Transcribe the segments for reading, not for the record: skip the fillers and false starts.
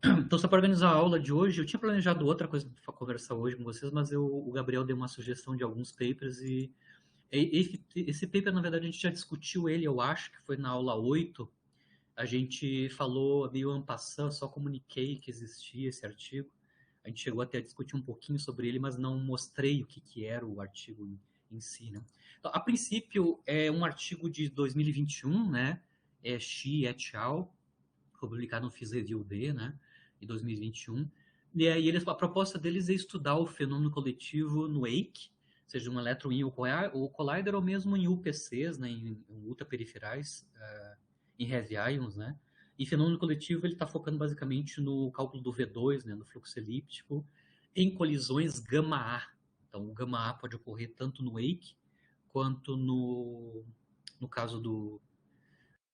Então, só para organizar a aula de hoje, eu tinha planejado outra coisa para conversar hoje com vocês, mas o Gabriel deu uma sugestão de alguns papers esse paper, na verdade, a gente já discutiu ele, eu acho que foi na aula 8. A gente falou meio en passant, só comuniquei que existia esse artigo. A gente chegou até a discutir um pouquinho sobre ele, mas não mostrei o que era o artigo em si, né? Então, a princípio, é um artigo de 2021, né? É Xi et al., foi publicado no Phys Review B, né? Em 2021. E aí a proposta deles é estudar o fenômeno coletivo no wake, seja um elétron íon ou collider, ou mesmo em UPCs, né? Em ultraperiferais, em heavy ions, né? E fenômeno coletivo ele está focando basicamente no cálculo do V2, né, no fluxo elíptico, em colisões gama-A. Então, o gama-A pode ocorrer tanto no wake quanto no caso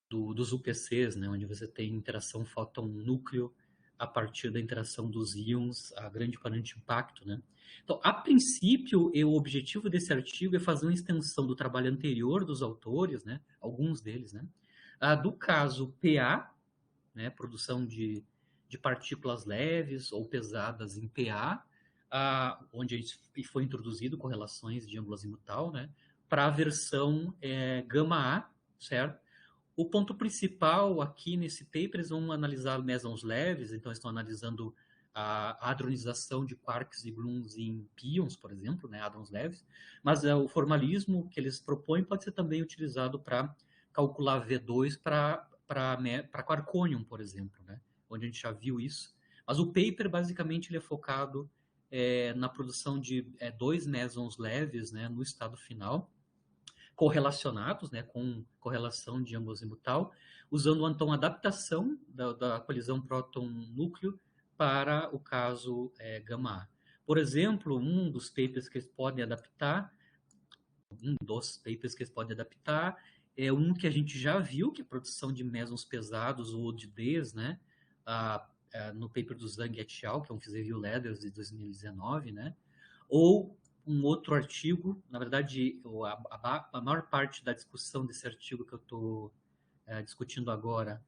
dos UPCs, né, onde você tem interação fóton-núcleo a partir da interação dos íons, a grande parâmetro de impacto, né? Então, a princípio, o objetivo desse artigo é fazer uma extensão do trabalho anterior dos autores, né, alguns deles, né, do caso PA, né, produção de partículas leves ou pesadas em PA, onde foi introduzido correlações de ângulo azimutal, né, para a versão gama-A, certo? O ponto principal aqui nesse paper, eles vão analisar mesons leves, então estão analisando a hadronização de quarks e gluons em pions, por exemplo, né, hadrons leves, mas o formalismo que eles propõem pode ser também utilizado para calcular V2 para quarkonium, por exemplo, né, onde a gente já viu isso. Mas o paper, basicamente, ele é focado na produção de dois mesons leves, né, no estado final, correlacionados, né, com correlação de ângulo azimutal, usando então a adaptação da colisão próton-núcleo para o caso gama-A. Por exemplo, um dos papers que eles podem adaptar é um que a gente já viu, que é a produção de mesons pesados ou de Ds, né, no paper do Zhang et al., que é um Phys Review Letters de 2019, né, ou um outro artigo, na verdade, a maior parte da discussão desse artigo que eu estou discutindo agora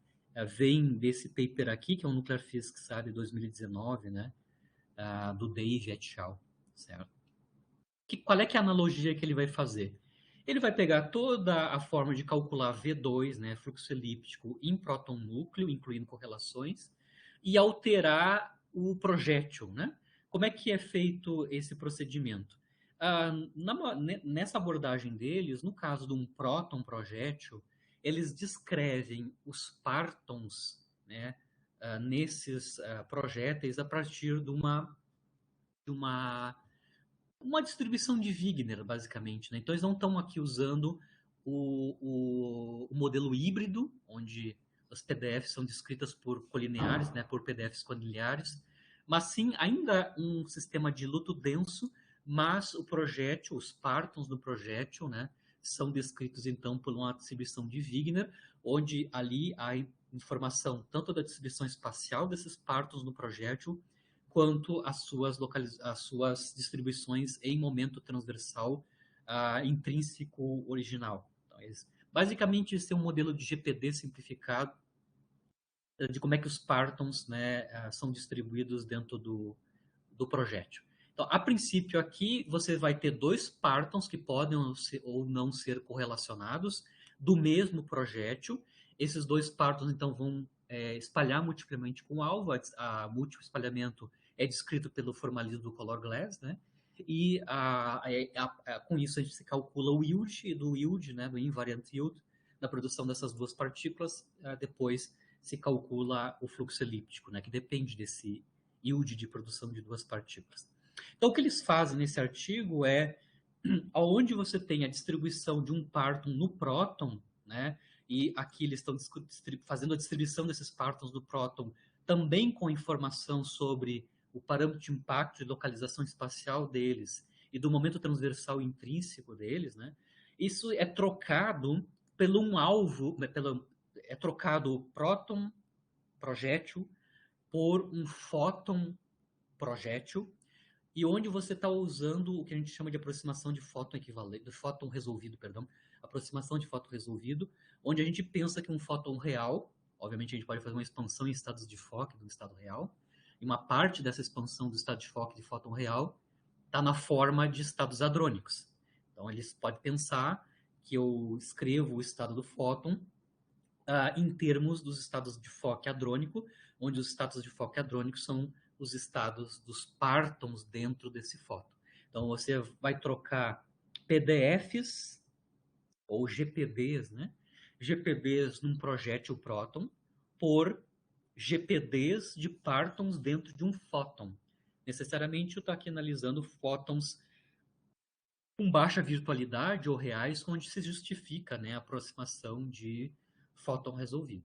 vem desse paper aqui, que é um Nuclear Physics de 2019, né, do Dave et al., certo? Qual é que é a analogia que ele vai fazer? Ele vai pegar toda a forma de calcular V2, né, fluxo elíptico, em próton-núcleo, incluindo correlações, e alterar o projétil, né? Como é que é feito esse procedimento? Nessa abordagem deles, no caso de um próton projétil, eles descrevem os partons, né, nesses projéteis a partir de uma distribuição de Wigner, basicamente, né? Então, eles não estão aqui usando o modelo híbrido, onde as PDFs são descritas por colineares, né, por PDFs colineares, mas sim ainda um sistema de luto denso, mas o projétil, os partons do projétil, né, são descritos então por uma distribuição de Wigner, onde ali há informação tanto da distribuição espacial desses partons no projétil, quanto as suas distribuições em momento transversal intrínseco original. Então, basicamente, esse é um modelo de GPD simplificado de como é que os partons, né, são distribuídos dentro do projétil. Então, a princípio aqui, você vai ter dois partons que podem ou não ser correlacionados do mesmo projétil. Esses dois partons, então, vão espalhar multiplamente com o alvo. A múltiplo espalhamento é descrito pelo formalismo do color glass, né? E com isso a gente se calcula o yield, e do yield, né, do invariant yield, da produção dessas duas partículas, depois se calcula o fluxo elíptico, né, que depende desse yield de produção de duas partículas. Então, o que eles fazem nesse artigo é, onde você tem a distribuição de um parton no próton, né, e aqui eles estão fazendo a distribuição desses partons do próton também com informação sobre o parâmetro de impacto de localização espacial deles e do momento transversal intrínseco deles, né, isso é trocado pelo um alvo, é trocado o próton projétil por um fóton projétil, e onde você está usando o que a gente chama de aproximação de fóton equivalente, de fóton resolvido, perdão, aproximação de fóton resolvido, onde a gente pensa que um fóton real Obviamente, a gente pode fazer uma expansão em estados de Fock do estado real, e uma parte dessa expansão do estado de Fock de fóton real está na forma de estados hadrônicos. Então, eles podem pensar que eu escrevo o estado do fóton em termos dos estados de Fock hadrônico, onde os estados de Fock hadrônico são os estados dos partons dentro desse fóton. Então, você vai trocar PDFs ou GPDs, né? GPDs num projétil próton por GPDs de partons dentro de um fóton. Necessariamente eu estou aqui analisando fótons com baixa virtualidade ou reais, onde se justifica, né, a aproximação de fóton resolvido.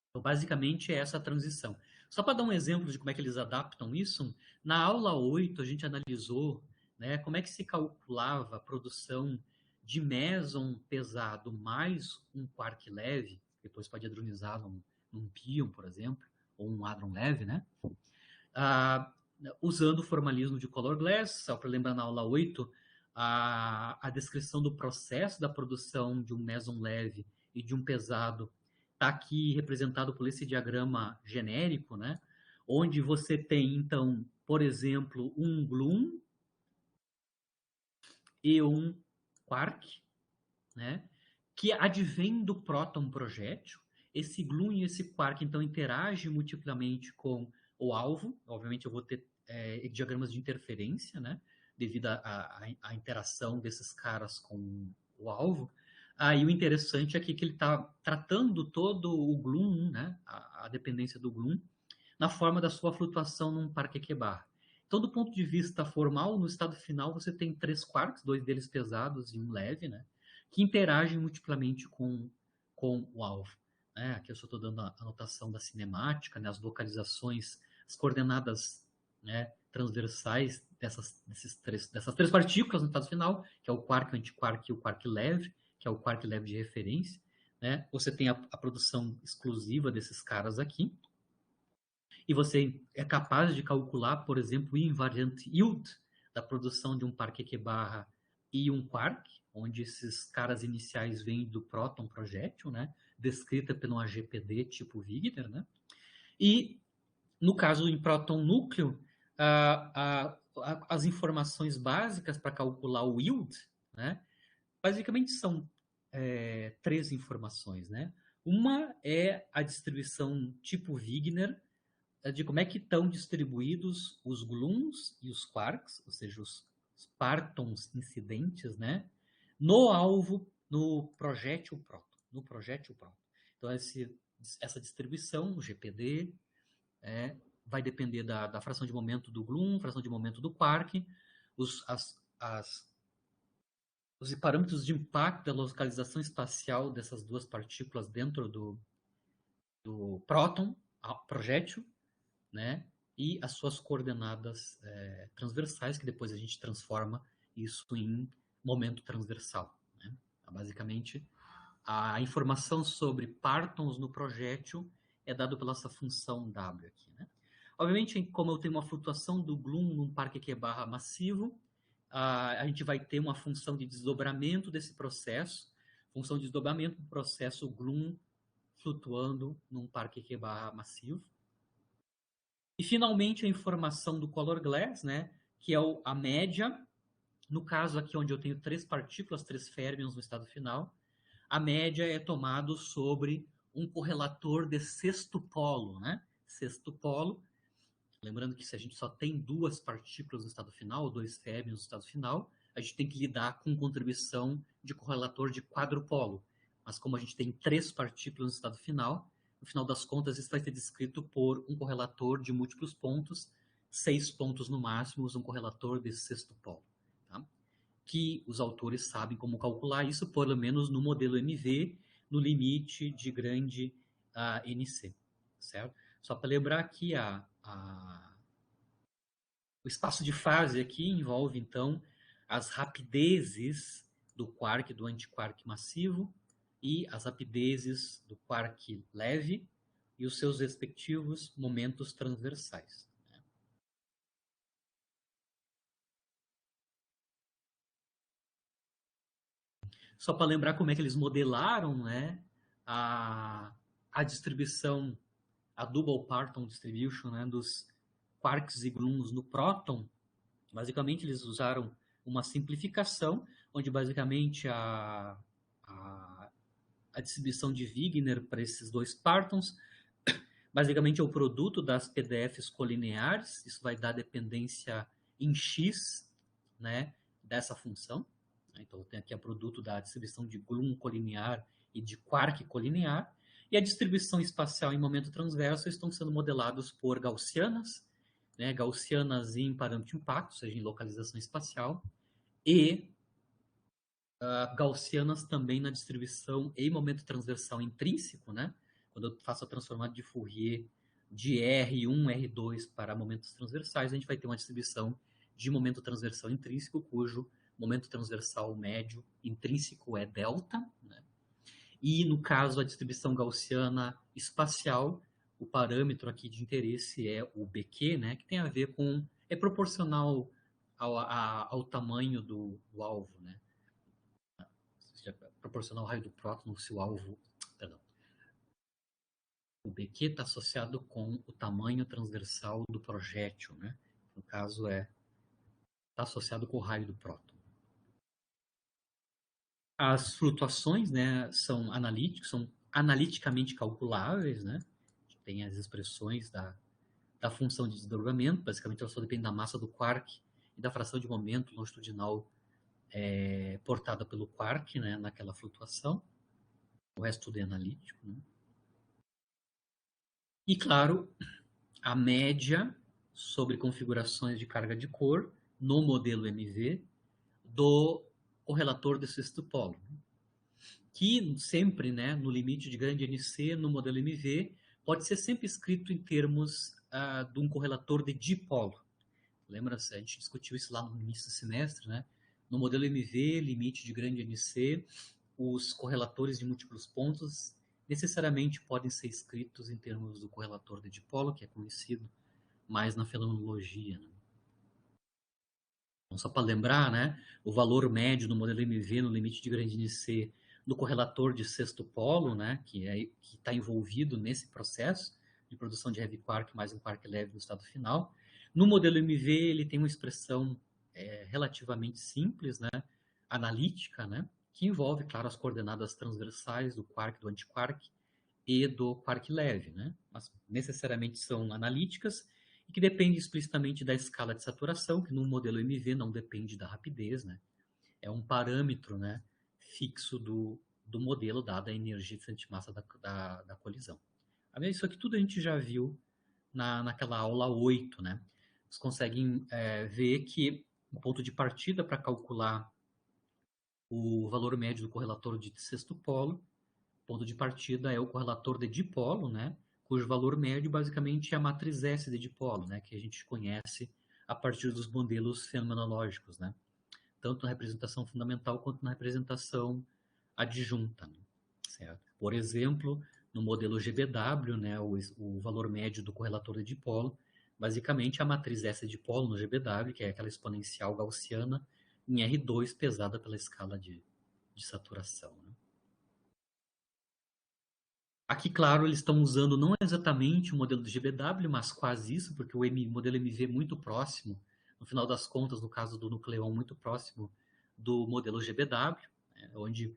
Então, basicamente, é essa a transição. Só para dar um exemplo de como é que eles adaptam isso, na aula 8 a gente analisou, né, como é que se calculava a produção de meson pesado mais um quark leve, depois pode hadronizar num pion, por exemplo, ou um hadron leve, né? Usando o formalismo de color glass, só para lembrar na aula 8, a descrição do processo da produção de um meson leve e de um pesado está aqui representado por esse diagrama genérico, né? Onde você tem, então, por exemplo, um gluon e um quark, né? Que advém do próton projétil. Esse gluon e esse quark, então, interagem multiplamente com o alvo. Obviamente, eu vou ter diagramas de interferência, né? Devido à interação desses caras com o alvo. Aí o interessante é que ele está tratando todo o gluon, né? A dependência do gluon, na forma da sua flutuação num parque Kebar. Então, do ponto de vista formal, no estado final, você tem 3 quarks, 2 deles pesados e um leve, né? Que interagem multiplamente com o alvo. Né? Aqui eu só estou dando a anotação da cinemática, né? As localizações, as coordenadas, né, transversais dessas três partículas no estado final, que é o quark, o antiquark e o quark leve, que é o quark leve de referência. Né? Você tem a produção exclusiva desses caras aqui, e você é capaz de calcular, por exemplo, o invariant yield da produção de um parque Q-barra e um quark, onde esses caras iniciais vêm do próton projétil, né, descrita pelo AGPD tipo Wigner, né, e no caso em próton núcleo, as informações básicas para calcular o yield, né, basicamente são 3 informações, né. Uma é a distribuição tipo Wigner, de como é que estão distribuídos os gluons e os quarks, ou seja, os partons incidentes, né, no alvo, no projétil próton, Então, essa distribuição, o GPD, vai depender da fração de momento do gluon, fração de momento do quark, os, as, as, os parâmetros de impacto da localização espacial dessas duas partículas dentro do próton, projétil, né? E as suas coordenadas transversais, que depois a gente transforma isso em momento transversal. Né? Então, basicamente, a informação sobre partons no projétil é dada pela essa função W aqui. Né? Obviamente, como eu tenho uma flutuação do gluon num parque Q-barra massivo, a gente vai ter uma função de desdobramento desse processo, função de desdobramento do processo gluon flutuando num parque Q-barra massivo. E, finalmente, a informação do color glass, né, que é a média, no caso aqui onde eu tenho 3 partículas, 3 férmions no estado final, a média é tomado sobre um correlator de sexto polo, né? Sexto polo, lembrando que se a gente só tem 2 partículas no estado final, ou 2 férmions no estado final, a gente tem que lidar com contribuição de correlator de quadrupolo. Mas como a gente tem 3 partículas no estado final, no final das contas, isso vai ser descrito por um correlator de múltiplos pontos, 6 pontos no máximo, um correlator de sexto polo. Tá? Que os autores sabem como calcular isso, pelo menos no modelo MV, no limite de grande NC. Certo? Só para lembrar que o espaço de fase aqui envolve, então, as rapidezes do quark, do antiquark massivo, e as rapidezes do quark leve e os seus respectivos momentos transversais. Né? Só para lembrar como é que eles modelaram, né, a distribuição, a Double Parton Distribution, né, dos quarks e gluons no próton. Basicamente, eles usaram uma simplificação, onde basicamente a distribuição de Wigner para esses dois partons, basicamente é o produto das PDFs colineares, isso vai dar dependência em X, né, dessa função. Então, eu tenho aqui o produto da distribuição de gluon colinear e de quark colinear, e a distribuição espacial em momento transverso estão sendo modelados por gaussianas, né, gaussianas em parâmetro de impacto, ou seja, em localização espacial, e gaussianas também na distribuição em momento transversal intrínseco, né? Quando eu faço a transformada de Fourier de R1, R2 para momentos transversais, a gente vai ter uma distribuição de momento transversal intrínseco, cujo momento transversal médio intrínseco é delta, né? E no caso a distribuição gaussiana espacial, o parâmetro aqui de interesse é o BQ, né? Que tem a ver com é proporcional ao tamanho do alvo, né? Proporcional ao raio do próton se o alvo. Perdão. O BQ está associado com o tamanho transversal do projétil, né? No caso, está associado com o raio do próton. As flutuações, né, são analiticamente calculáveis, né? Tem as expressões da função de desdobramento, basicamente ela só depende da massa do quark e da fração de momento longitudinal portada pelo quark, né, naquela flutuação. O resto tudo é analítico, né? E, claro, a média sobre configurações de carga de cor no modelo MV do correlator de sexto polo, que sempre, né, no limite de grande NC, no modelo MV, pode ser sempre escrito em termos de um correlator de dipolo. Lembra-se, a gente discutiu isso lá no início do semestre, né? No modelo MV, limite de grande NC, os correlatores de múltiplos pontos necessariamente podem ser escritos em termos do correlator de dipolo, que é conhecido mais na fenomenologia, né? Então, só para lembrar, né, o valor médio do modelo MV no limite de grande NC do correlator de sexto polo, né, que está envolvido nesse processo de produção de heavy quark mais um quark leve no estado final. No modelo MV, ele tem uma expressão relativamente simples, né, analítica, né, que envolve, claro, as coordenadas transversais do quark, do antiquark e do quark leve, né, mas necessariamente são analíticas e que depende explicitamente da escala de saturação, que no modelo MV não depende da rapidez, né? É um parâmetro, né, fixo do modelo, dada a energia de antimassa da colisão. Isso aqui tudo a gente já viu naquela aula 8, né? Vocês conseguem ver que o ponto de partida para calcular o valor médio do correlator de sexto polo, ponto de partida é o correlator de dipolo, né? Cujo valor médio basicamente é a matriz S de dipolo, né? Que a gente conhece a partir dos modelos fenomenológicos, né? Tanto na representação fundamental quanto na representação adjunta, né? Certo? Por exemplo, no modelo GBW, né, o valor médio do correlator de dipolo, basicamente a matriz S de dipolo no GBW, que é aquela exponencial gaussiana, em R2 pesada pela escala de saturação, né? Aqui, claro, eles estão usando não exatamente o modelo do GBW, mas quase isso, porque o modelo MV é muito próximo, no final das contas, no caso do nucleon, muito próximo do modelo GBW, né, onde,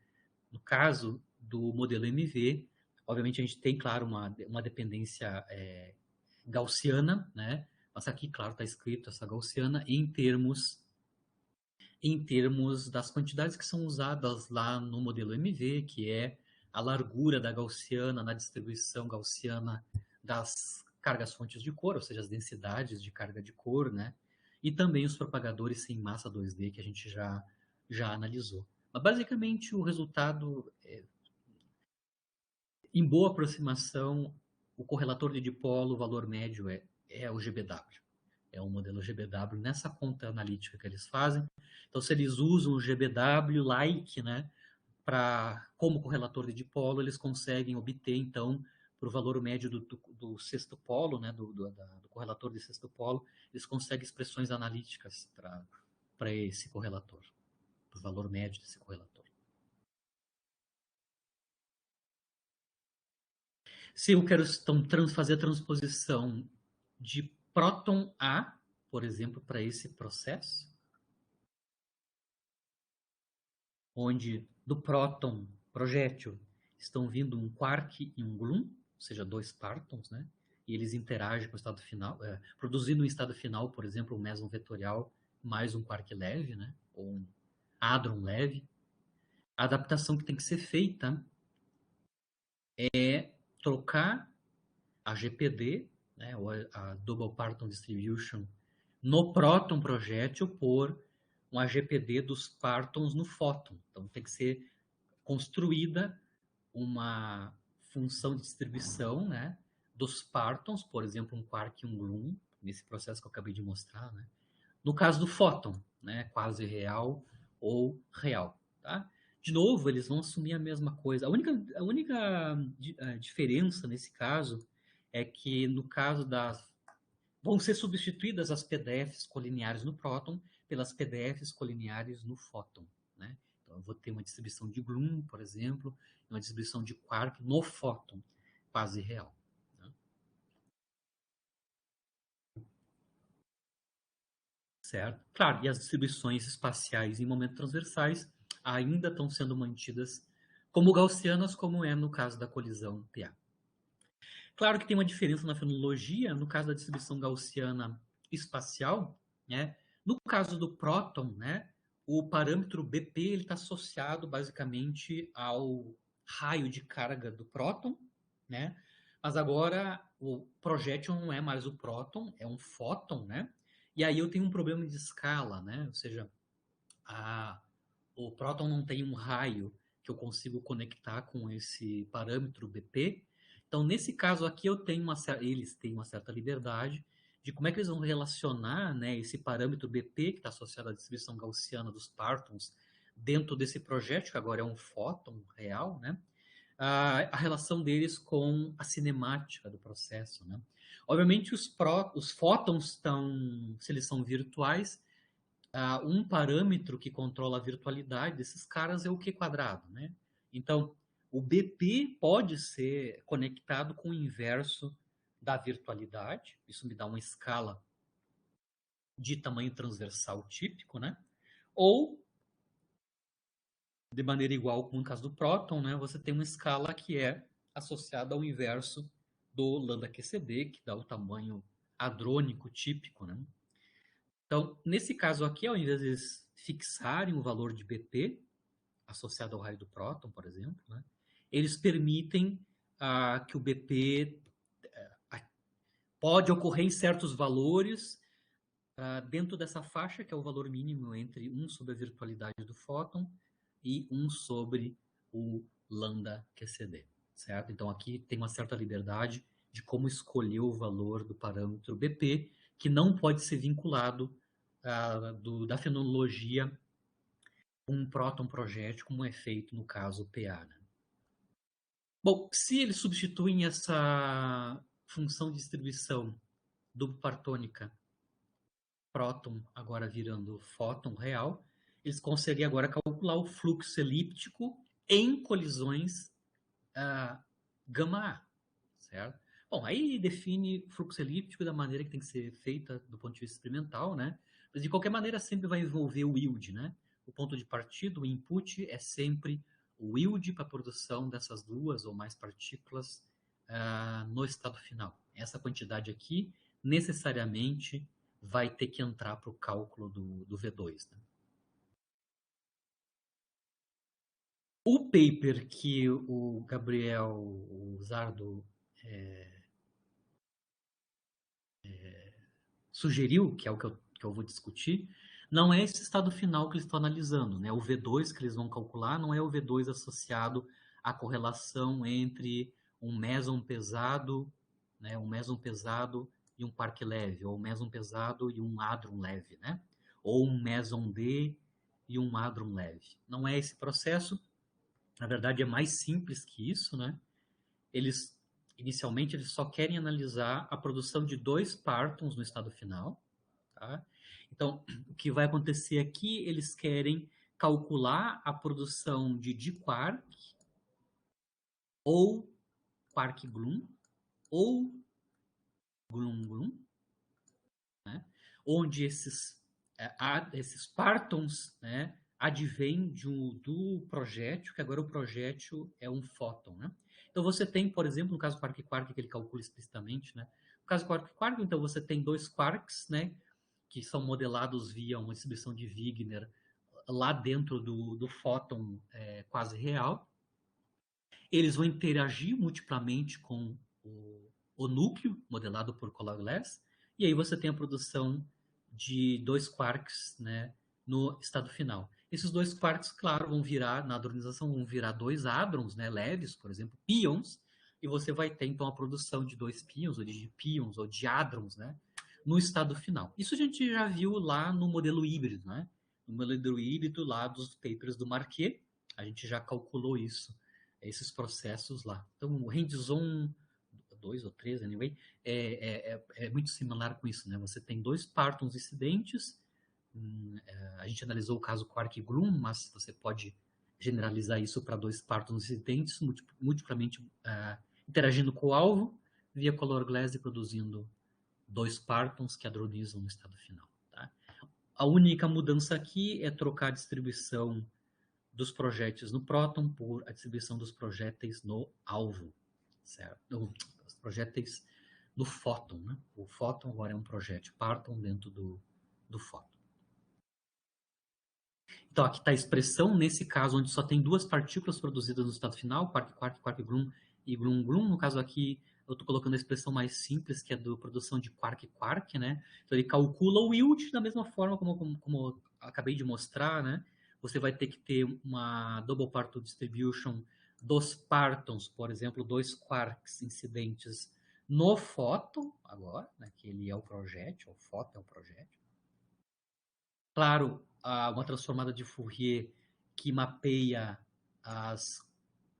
no caso do modelo MV, obviamente a gente tem, claro, uma dependência gaussiana, né? Mas aqui, claro, está escrito essa gaussiana em termos das quantidades que são usadas lá no modelo MV, que é a largura da gaussiana na distribuição gaussiana das cargas fontes de cor, ou seja, as densidades de carga de cor, né? E também os propagadores sem massa 2D que a gente já analisou. Mas basicamente o resultado, em boa aproximação, o correlator de dipolo, o valor médio é o GBW. É o modelo GBW nessa conta analítica que eles fazem. Então, se eles usam o GBW-like, né, como correlator de dipolo, eles conseguem obter, então, para o valor médio do sexto polo, né, do correlator de sexto polo, eles conseguem expressões analíticas para esse correlator, para o valor médio desse correlator. Se eu quero então, fazer a transposição de próton A, por exemplo, para esse processo, onde do próton projétil estão vindo um quark e um gluon, ou seja, dois partons, né? E eles interagem com o estado final, produzindo um estado final, por exemplo, um meson vetorial mais um quark leve, né? Ou um hadron leve. A adaptação que tem que ser feita é trocar a GPD, né, ou a Double Parton Distribution, no próton projétil por um AGPD dos partons no fóton. Então tem que ser construída uma função de distribuição, né, dos partons, por exemplo, um quark e um gluon, nesse processo que eu acabei de mostrar, né? No caso do fóton, né, quase real ou real, tá? De novo, eles vão assumir a mesma coisa. A única diferença nesse caso é que no caso das vão ser substituídas as PDFs colineares no próton pelas PDFs colineares no fóton, né? Então eu vou ter uma distribuição de gluon, por exemplo, e uma distribuição de quark no fóton, quase real. Né? Certo? Claro, e as distribuições espaciais em momentos transversais ainda estão sendo mantidas como gaussianas, como é no caso da colisão PA. Claro que tem uma diferença na fenomenologia, no caso da distribuição gaussiana espacial, né? No caso do próton, né, o parâmetro BP ele está associado basicamente ao raio de carga do próton, né? Mas agora o projétil não é mais o próton, é um fóton, né? E aí eu tenho um problema de escala, né? Ou seja, o próton não tem um raio que eu consigo conectar com esse parâmetro BP. Então, nesse caso aqui, eles têm uma certa liberdade de como é que eles vão relacionar, né, esse parâmetro BP, que está associado à distribuição gaussiana dos partons, dentro desse projeto, que agora é um fóton real, né, a relação deles com a cinemática do processo. Né? Obviamente, os fótons estão, se eles são virtuais, um parâmetro que controla a virtualidade desses caras é o Q quadrado, né? Então, o BP pode ser conectado com o inverso da virtualidade. Isso me dá uma escala de tamanho transversal típico, né? Ou, de maneira igual, como no caso do próton, né? Você tem uma escala que é associada ao inverso do lambda QCD, que dá o tamanho hadrônico típico, né? Então, nesse caso aqui, ao invés de eles fixarem o valor de BP, associado ao raio do próton, por exemplo, né, eles permitem que o BP pode ocorrer em certos valores dentro dessa faixa, que é o valor mínimo entre 1 sobre a virtualidade do fóton e 1 sobre o lambda QCD, certo? Então, aqui tem uma certa liberdade de como escolher o valor do parâmetro BP, que não pode ser vinculado da fenomenologia um próton projétil, como é feito no caso PA. Né? Bom, se eles substituem essa função de distribuição do partônica próton, agora virando fóton real, eles conseguem agora calcular o fluxo elíptico em colisões gama-A, certo? Bom, aí define fluxo elíptico da maneira que tem que ser feita do ponto de vista experimental, né? Mas de qualquer maneira sempre vai envolver o yield, né? O ponto de partida, o input é sempre o yield para a produção dessas duas ou mais partículas no estado final. Essa quantidade aqui necessariamente vai ter que entrar para o cálculo do V2. Né? O paper que o Gabriel Zardo sugeriu, que é o que eu vou discutir, não é esse estado final que eles estão analisando. Né? O V2 que eles vão calcular não é o V2 associado à correlação entre um meson pesado, né? Um meson pesado e um quark leve, ou um meson pesado e um hadron leve, né? Ou um meson D e um hadron leve. Não é esse processo. Na verdade, é mais simples que isso, né? Inicialmente, eles só querem analisar a produção de dois partons no estado final. Tá? Então, o que vai acontecer aqui, eles querem calcular a produção de quark ou quark-gluon ou gluon-gluon, né? Onde esses partons, né, advêm do projétil, que agora o projétil é um fóton, né? Então você tem, por exemplo, no caso do quark-quark, que ele calcula explicitamente, né? No caso do quark-quark, então você tem dois quarks, né, que são modelados via uma distribuição de Wigner lá dentro do fóton quase real. Eles vão interagir multiplamente com o núcleo, modelado por Color-Glass, e aí você tem a produção de dois quarks, né, no estado final. Esses dois quarks, claro, vão virar, na hadronização, vão virar dois hadrons, né, leves, por exemplo, pions, e você vai ter, então, a produção de dois pions, ou de pions, ou de hadrons, né, no estado final. Isso a gente já viu lá no modelo híbrido, né? No modelo híbrido lá dos papers do Marquet, a gente já calculou isso, esses processos lá. Então, o Hands-on 2 ou 3, anyway, é muito similar com isso, né? Você tem dois partons incidentes, a gente analisou o caso quark-gluon, mas você pode generalizar isso para dois partons incidentes, multiplamente interagindo com o alvo, via color glass e produzindo dois partons que hadronizam no estado final. Tá? A única mudança aqui é trocar a distribuição dos projéteis no próton por a distribuição dos projéteis no alvo, certo? Os projéteis no fóton, né? O fóton agora é um projétil, partam dentro do fóton. Então, aqui está a expressão, nesse caso, onde só tem duas partículas produzidas no estado final, quark-quark, quark-gluon e gluon-gluon. No caso aqui, eu estou colocando a expressão mais simples, que é da produção de quark-quark, né? Então, ele calcula o yield da mesma forma como eu acabei de mostrar, né? Você vai ter que ter uma double particle distribution dos partons, por exemplo, dois quarks incidentes no fóton, agora, né? Que ele é o projétil, o fóton é o projétil. Claro, uma transformada de Fourier que mapeia as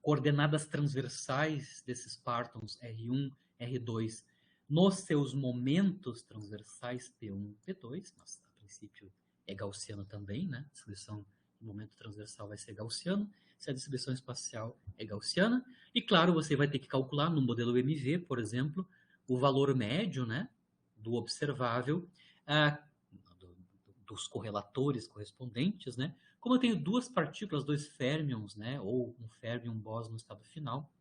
coordenadas transversais desses partons R1, R2 nos seus momentos transversais P1, P2, mas a princípio é gaussiano também, né? A distribuição de momento transversal vai ser gaussiano, se a distribuição espacial é gaussiana. E claro, você vai ter que calcular no modelo MV, por exemplo, o valor médio, né, do observável, dos correlatores correspondentes, né? Como eu tenho duas partículas, dois férmions, né? Ou um férmion bóson no estado final,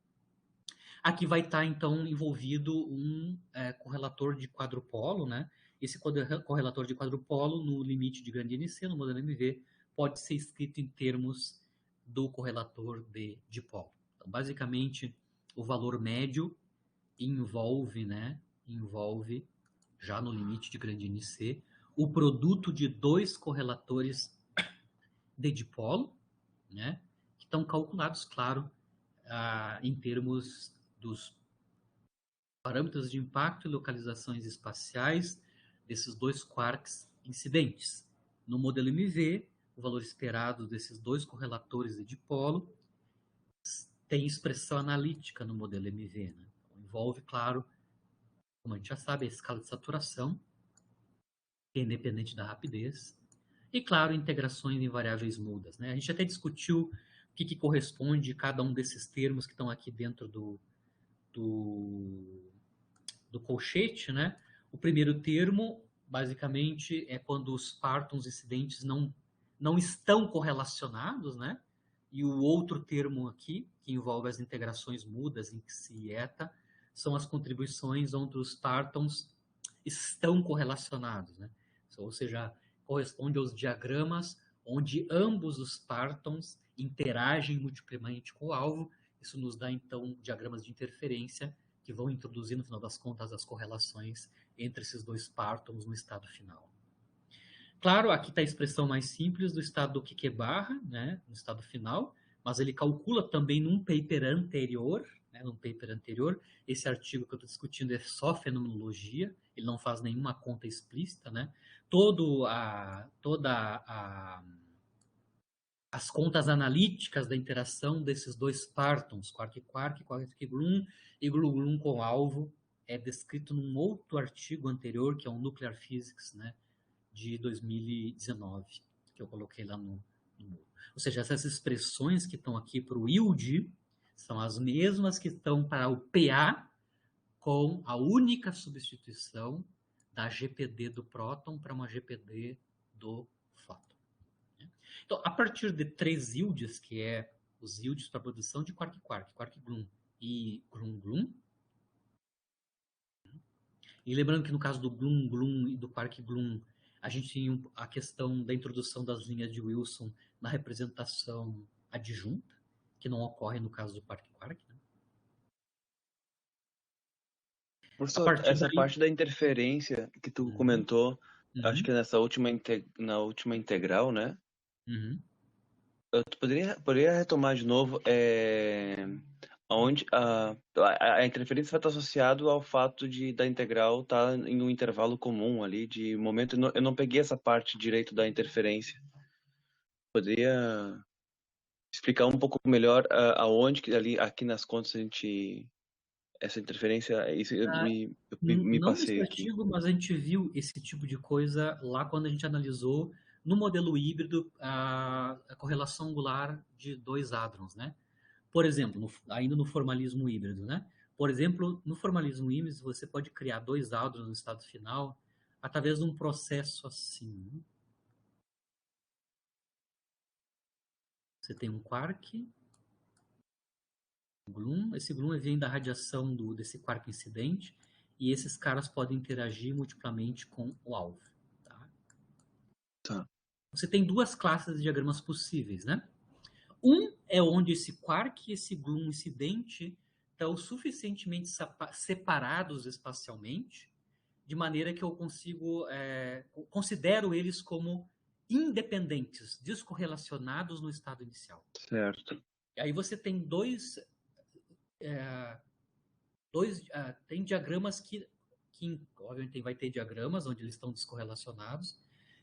aqui vai estar, então, envolvido um correlator de quadrupolo, né? Esse correlator de quadrupolo, no limite de grande NC, no modelo MV, pode ser escrito em termos do correlator de dipolo. Então, basicamente, o valor médio envolve, né? Envolve, já no limite de grande NC, o produto de dois correlatores de dipolo, né, que estão calculados, claro, em termos dos parâmetros de impacto e localizações espaciais desses dois quarks incidentes. No modelo MV, o valor esperado desses dois correlatores de dipolo tem expressão analítica no modelo MV. Né? Então, envolve, claro, como a gente já sabe, a escala de saturação, que é independente da rapidez, e, claro, integrações em variáveis mudas. Né? A gente até discutiu o que corresponde a cada um desses termos que estão aqui dentro do colchete. Né? O primeiro termo, basicamente, é quando os partons incidentes não estão correlacionados, né? E o outro termo aqui, que envolve as integrações mudas em x e eta, são as contribuições onde os partons estão correlacionados, né? Ou seja, corresponde aos diagramas onde ambos os partons interagem multiplamente com o alvo. Isso nos dá, então, diagramas de interferência que vão introduzir, no final das contas, as correlações entre esses dois partons no estado final. Claro, aqui está a expressão mais simples do estado do Quique-Barra, né, no estado final, mas ele calcula também num paper anterior, esse artigo que eu estou discutindo é só fenomenologia, ele não faz nenhuma conta explícita, né? As contas analíticas da interação desses dois partons, quark-quark, quark-gluon e gluon com alvo, é descrito num outro artigo anterior, que é o Nuclear Physics, né, de 2019, que eu coloquei lá no muro. Ou seja, essas expressões que estão aqui para o yield São as mesmas que estão para o PA, com a única substituição da GPD do próton para uma GPD do fóton. Então, a partir de 3 yields, que é os yields para a produção de quark-quark, quark-gluon e gluon-gluon, e lembrando que no caso do gluon-gluon e do quark-gluon, a gente tinha a questão da introdução das linhas de Wilson na representação adjunta, que não ocorre no caso do quark-quark. Né? Professor, essa parte da interferência que tu comentou, acho que nessa na última integral, né? Tu poderia retomar de novo onde a interferência vai estar associada ao fato da integral estar em um intervalo comum ali de momento. Eu não peguei essa parte direito da interferência. Poderia explicar um pouco melhor aonde que ali aqui nas contas a gente essa interferência, isso eu me não passei nesse aqui. artigo, mas a gente viu esse tipo de coisa lá quando a gente analisou no modelo híbrido a correlação angular de 2 hadrons, né? Por exemplo, ainda no formalismo híbrido, né? Por exemplo, no formalismo híbrido, você pode criar 2 hadrons no estado final através de um processo assim. Você tem um quark, gluon, esse gluon vem da radiação desse quark incidente, e esses caras podem interagir multiplamente com o alvo. Tá. Você tem 2 classes de diagramas possíveis, né? Um é onde esse quark e esse gluon incidente estão suficientemente separados espacialmente, de maneira que eu considero eles como independentes, descorrelacionados no estado inicial. Certo. E aí você tem tem diagramas que obviamente vai ter diagramas onde eles estão descorrelacionados,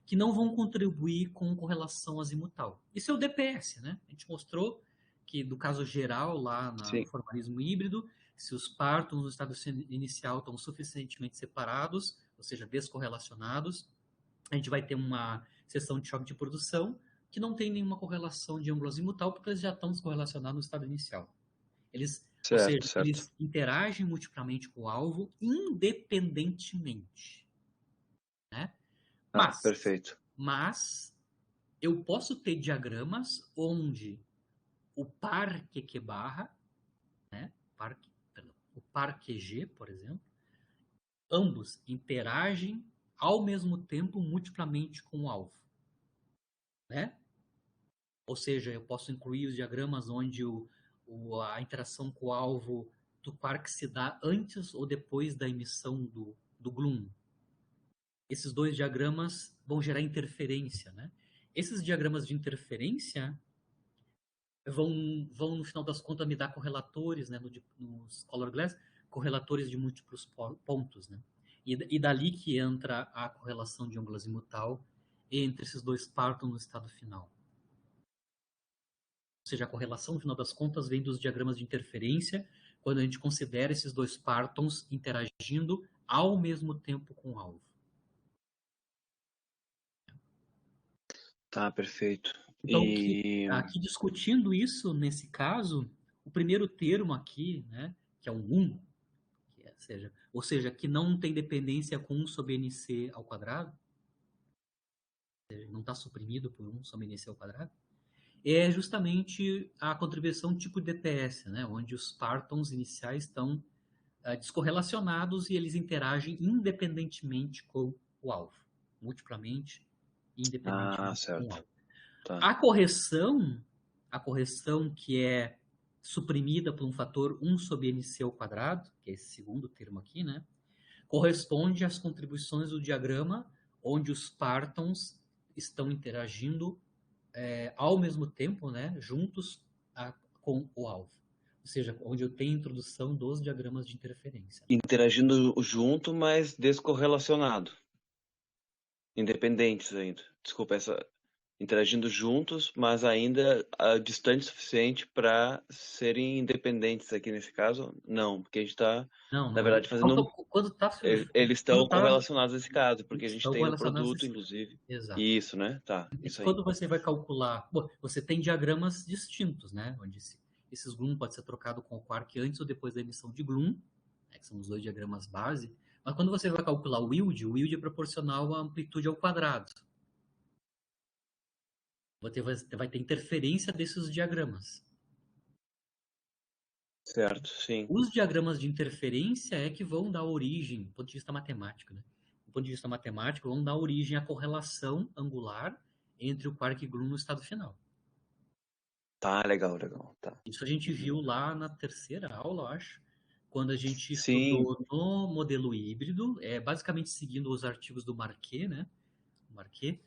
que não vão contribuir com correlação azimutal. Isso é o DPS, né? A gente mostrou que, do caso geral, lá no formalismo híbrido, se os partons no estado inicial estão suficientemente separados, ou seja, descorrelacionados, a gente vai ter uma seção de choque de produção que não tem nenhuma correlação de ângulo azimutal, porque eles já estão descorrelacionados no estado inicial. Certo. Eles interagem multiplamente com o alvo independentemente. Né? Perfeito. Mas eu posso ter diagramas onde o par QQ barra, né? O par QG, por exemplo, ambos interagem ao mesmo tempo multiplamente com o alvo. Né? Ou seja, eu posso incluir os diagramas onde a interação com o alvo do quark se dá antes ou depois da emissão do gluon. Esses 2 diagramas vão gerar interferência, né? Esses diagramas de interferência vão no final das contas, me dar correlatores, né, nos color glass, correlatores de múltiplos pontos, né? E dali que entra a correlação de ângulo azimutal entre esses 2 partons no estado final. Ou seja, a correlação, no final das contas, vem dos diagramas de interferência, quando a gente considera esses 2 partons interagindo ao mesmo tempo com o alvo. Tá, perfeito. Então, aqui discutindo isso, nesse caso, o primeiro termo aqui, né, que é um 1, ou seja, que não tem dependência com 1 sobre NC ao quadrado, ou seja, não está suprimido por 1 sobre NC ao quadrado, é justamente a contribuição tipo DPS, né, onde os partons iniciais estão descorrelacionados e eles interagem independentemente com o alvo, multiplamente e independentemente com o alvo. Tá. A correção que é suprimida por um fator 1 sobre NC ao quadrado, que é esse segundo termo aqui, né, corresponde às contribuições do diagrama onde os partons estão interagindo ao mesmo tempo, né, juntos com o alvo. Ou seja, onde eu tenho a introdução dos diagramas de interferência. Interagindo junto, mas descorrelacionado. Independentes ainda. Desculpa, interagindo juntos, mas ainda distante o suficiente para serem independentes aqui nesse caso? Não, porque a gente está, na verdade, fazendo... Eles estão correlacionados nesse caso, porque a gente tem o produto, inclusive. Exato. Isso, né? Tá, isso aí. Quando você vai calcular... Bom, você tem diagramas distintos, né? Onde Esses Gloom pode ser trocado com o quark antes ou depois da emissão de Gloom, né, que são os dois diagramas base. Mas quando você vai calcular o yield é proporcional à amplitude ao quadrado. Você vai ter interferência desses diagramas. Certo, sim. Os diagramas de interferência é que vão dar origem, do ponto de vista matemático, né? Do ponto de vista matemático, vão dar origem à correlação angular entre o quark e Gloom no estado final. Tá, legal, legal. Tá. Isso a gente viu lá na terceira aula, eu acho, quando a gente Sim, estudou no modelo híbrido, basicamente seguindo os artigos do Marquet, né? Marquet,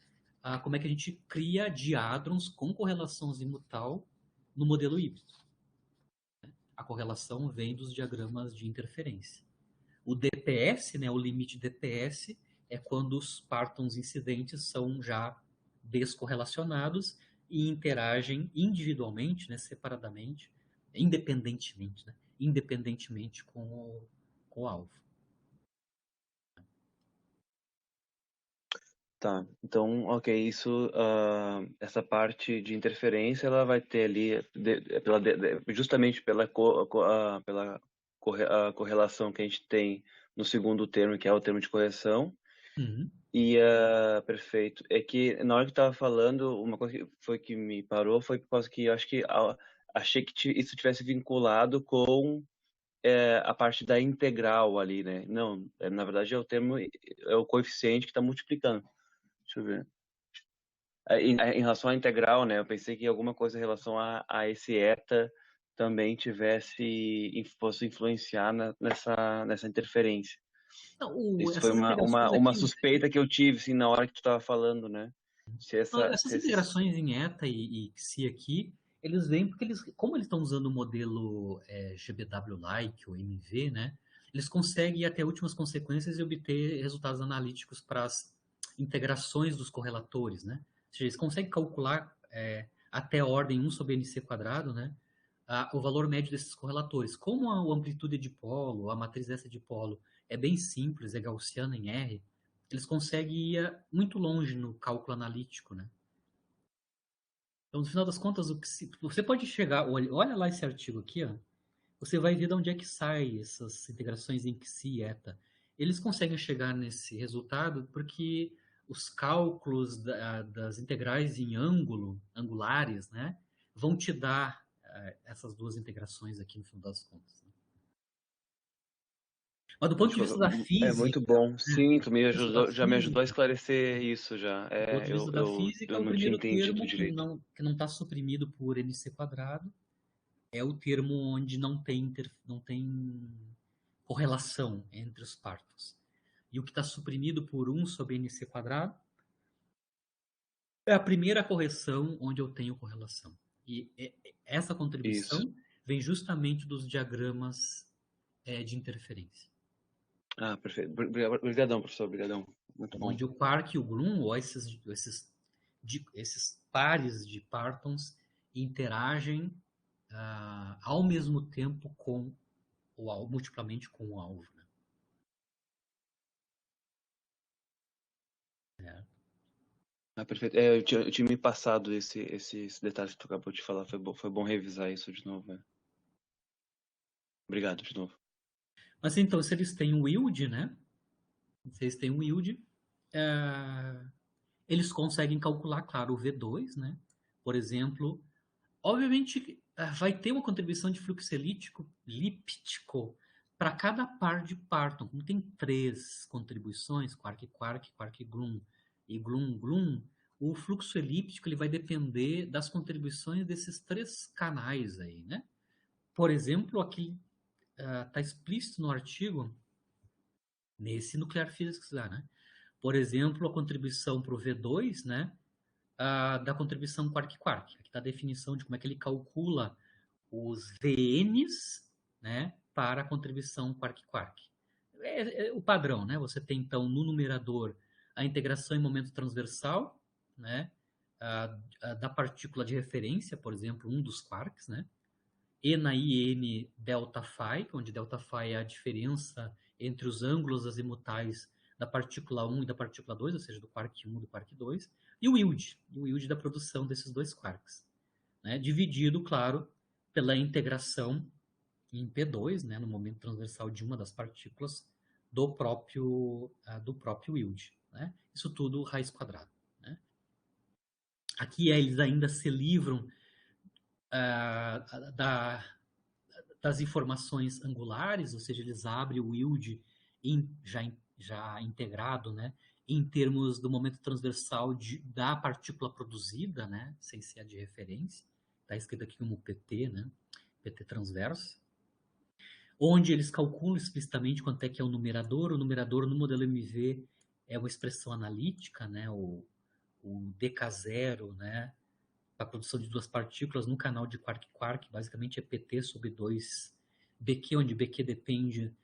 como é que a gente cria diádrons com correlação azimutal no modelo híbrido. A correlação vem dos diagramas de interferência. O DPS, né, o limite DPS, é quando os partons incidentes são já descorrelacionados e interagem individualmente, né, separadamente, independentemente com o alvo. tá. Então, ok, isso, essa parte de interferência, ela vai ter ali, justamente pela correlação que a gente tem no segundo termo, que é o termo de correção. Uhum. E, perfeito. É que na hora que eu tava falando, uma coisa que foi que me parou foi por causa que eu acho que achei que isso tivesse vinculado com a parte da integral ali, né? Não, na verdade é o termo, é o coeficiente que está multiplicando. Deixa eu ver. Em relação à integral, né? Eu pensei que alguma coisa em relação a esse eta também fosse influenciar nessa interferência. Então, Isso foi essas integrações uma aqui, suspeita que eu tive, assim, na hora que tu estava falando, né? essas Se esses... integrações em ETA e XI aqui, eles vêm porque como eles estão usando o modelo GBW-like ou MV, né? Eles conseguem ir até últimas consequências e obter resultados analíticos para as integrações dos correlatores, né? Ou seja, eles conseguem calcular até a ordem 1 sobre NC quadrado, né? O valor médio desses correlatores. Como a amplitude de dipolo, a matriz S de dipolo é bem simples, é gaussiana em R, eles conseguem ir muito longe no cálculo analítico, né? Então, no final das contas, você pode chegar, olha lá esse artigo aqui, ó, você vai ver de onde é que saem essas integrações em Xi e eta. Eles conseguem chegar nesse resultado porque os cálculos das integrais em angulares, né, vão te dar essas duas integrações aqui no final das contas. Né? Mas do ponto de vista da É muito física, bom. Sim, tu me isso da ajudou, já me ajudou a física, esclarecer isso já. do ponto de vista da física, Eu o não tinha primeiro entendido termo direito. que não está suprimido por NC quadrado é o termo onde não tem correlação entre os partos. E o que está suprimido por 1 sobre NC quadrado é a primeira correção onde eu tenho correlação. E essa Isso. contribuição vem justamente dos diagramas de interferência. Ah, perfeito. Obrigadão, professor. Obrigadão. Muito bom. Onde o quark e o Gloom, ou esses pares de partons, interagem ao mesmo tempo com o alvo, multiplamente com o alvo. Né? Ah, perfeito. Eu tinha me passado esse detalhe que tu acabou de falar. Foi bom revisar isso de novo. Obrigado de novo. Mas então, se eles têm um yield, né? Se eles têm um yield, eles conseguem calcular, claro, o V2, né? Por exemplo, obviamente vai ter uma contribuição de fluxo elíptico para cada par de Parton. Como tem 3 contribuições, quark-quark, quark-gloom e gloom-gloom, o fluxo elíptico ele vai depender das contribuições desses 3 canais aí, né? Por exemplo, aqui está explícito no artigo, nesse Nuclear Physics lá, né? Por exemplo, a contribuição para o V2, né? Da contribuição quark-quark. Aqui está a definição de como é que ele calcula os VNs, né? Para a contribuição quark-quark. É o padrão, né? Você tem, então, no numerador, a integração em momento transversal, né? Da partícula de referência, por exemplo, um dos quarks, né? E na IN delta phi, onde delta phi é a diferença entre os ângulos azimutais da partícula 1 e da partícula 2, ou seja, do quark 1 e do quark 2, e o yield da produção desses dois quarks. Né? Dividido, claro, pela integração em P2, né, no momento transversal de uma das partículas do próprio yield. Né? Isso tudo raiz quadrada. Né? Aqui eles ainda se livram das informações angulares, ou seja, eles abrem o yield já integrado, né, em termos do momento transversal da partícula produzida, né, sem ser a de referência. Está escrito aqui como PT, né, PT transverso, onde eles calculam explicitamente quanto é que é o numerador. O numerador no modelo MV é uma expressão analítica, né, o DK0, né, a produção de duas partículas no canal de quark-quark, basicamente é PT sobre 2 BQ, onde BQ depende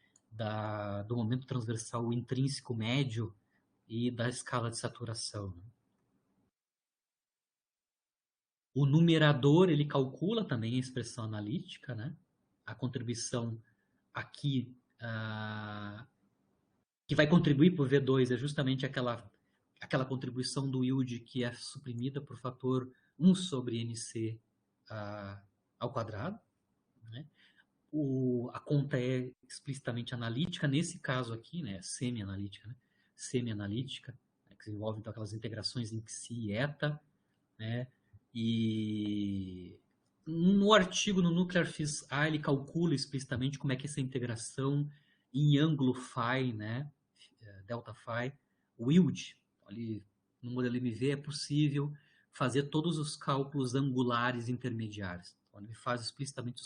do momento transversal intrínseco médio e da escala de saturação. O numerador, ele calcula também a expressão analítica, né? A contribuição aqui, que vai contribuir para o V2, é justamente aquela contribuição do yield que é suprimida por fator 1 sobre NC ao quadrado. Né? A conta é explicitamente analítica, nesse caso aqui, né, semi-analítica, né? Semi-analítica, né, que envolve então, aquelas integrações em psi e eta, né? E no artigo, no Nuclear Physics A, ele calcula explicitamente como é que essa integração em ângulo phi, né, delta phi, o yield, ali no modelo MV é possível fazer todos os cálculos angulares intermediários. Então, ele faz explicitamente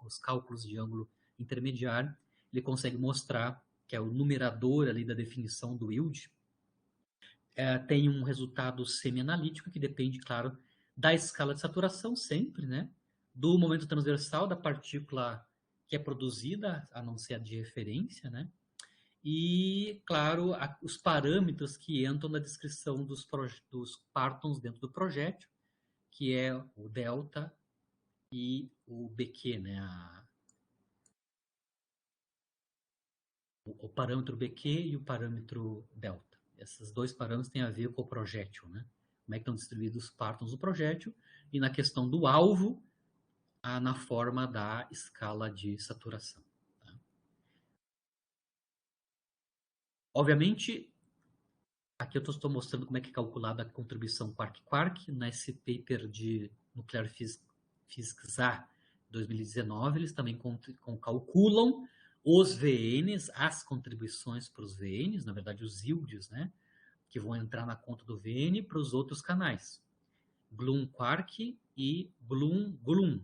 os cálculos de ângulo intermediário, ele consegue mostrar que é o numerador ali da definição do yield, tem um resultado semi-analítico que depende, claro, da escala de saturação sempre, né? Do momento transversal da partícula que é produzida, a não ser a de referência, né? E, claro, os parâmetros que entram na descrição dos partons dentro do projétil, que é o delta e o BQ, né? O parâmetro BQ e o parâmetro delta. Esses dois parâmetros têm a ver com o projétil, né? Como é que estão distribuídos os partons do projétil, e na questão do alvo, na forma da escala de saturação. Tá? Obviamente, aqui eu estou mostrando como é que é calculada a contribuição quark-quark. Nesse paper de Nuclear Physics A 2019, eles também calculam os VNs, as contribuições para os VNs, na verdade os yields, né, que vão entrar na conta do VN para os outros canais. Bloom-Quark e Bloom-Gloom.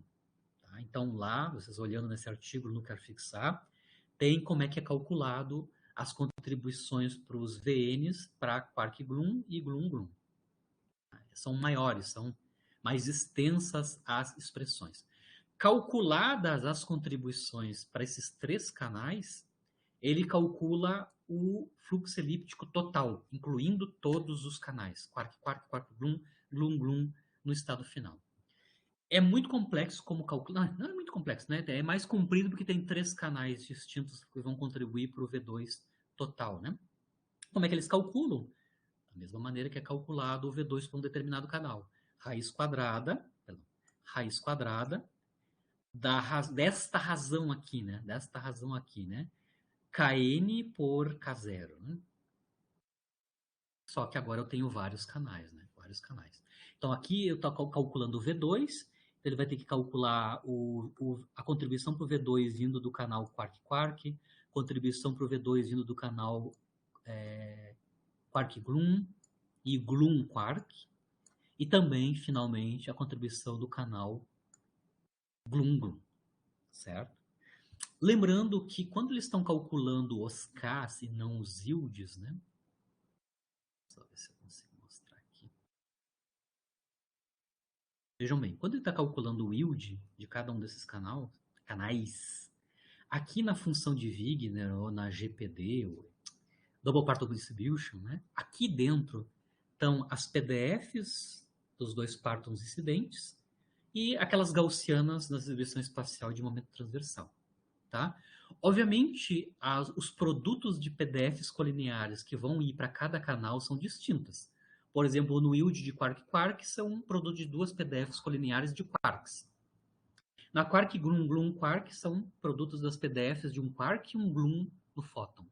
Tá? Então lá, vocês olhando nesse artigo no Nuclear Physics A, tem como é que é calculado as contribuições para os VNs para Quark-Gloom e Gloom-Gloom. São maiores, são mais extensas as expressões. Calculadas as contribuições para esses três canais, ele calcula o fluxo elíptico total, incluindo todos os canais, quark-quark, quark-gloom, gloom-gloom, no estado final. É muito complexo como calcular, não é muito complexo, né? É mais comprido porque tem três canais distintos que vão contribuir para o V2 total, né? Como é que eles calculam? Da mesma maneira que é calculado o V2 para um determinado canal. Raiz quadrada desta razão aqui, né? Desta razão aqui, né? Kn por K0, né? Só que agora eu tenho vários canais, né? Vários canais. Então aqui eu estou calculando o V2, ele vai ter que calcular a contribuição para o V2 vindo do canal Quark-Quark, contribuição para o V2 vindo do canal Quark-Gloom e Gloom-Quark, e também, finalmente, a contribuição do canal Gloom-Gloom, certo? Lembrando que quando eles estão calculando os Ks e não os yields, né? Só ver se eu consigo mostrar aqui. Vejam bem, quando ele está calculando o yield de cada um desses canais, aqui na função de Wigner, ou na GPD, ou Double Particle Distribution, né? Aqui dentro estão as PDFs dos dois partons incidentes e aquelas gaussianas na distribuição espacial de momento transversal. Tá? Obviamente, os produtos de PDFs colineares que vão ir para cada canal são distintas. Por exemplo, no yield de quark-quark são um produto de duas PDFs colineares de quarks. Na quark, glum, glum, quark são produtos das PDFs de um quark e um glum no fóton.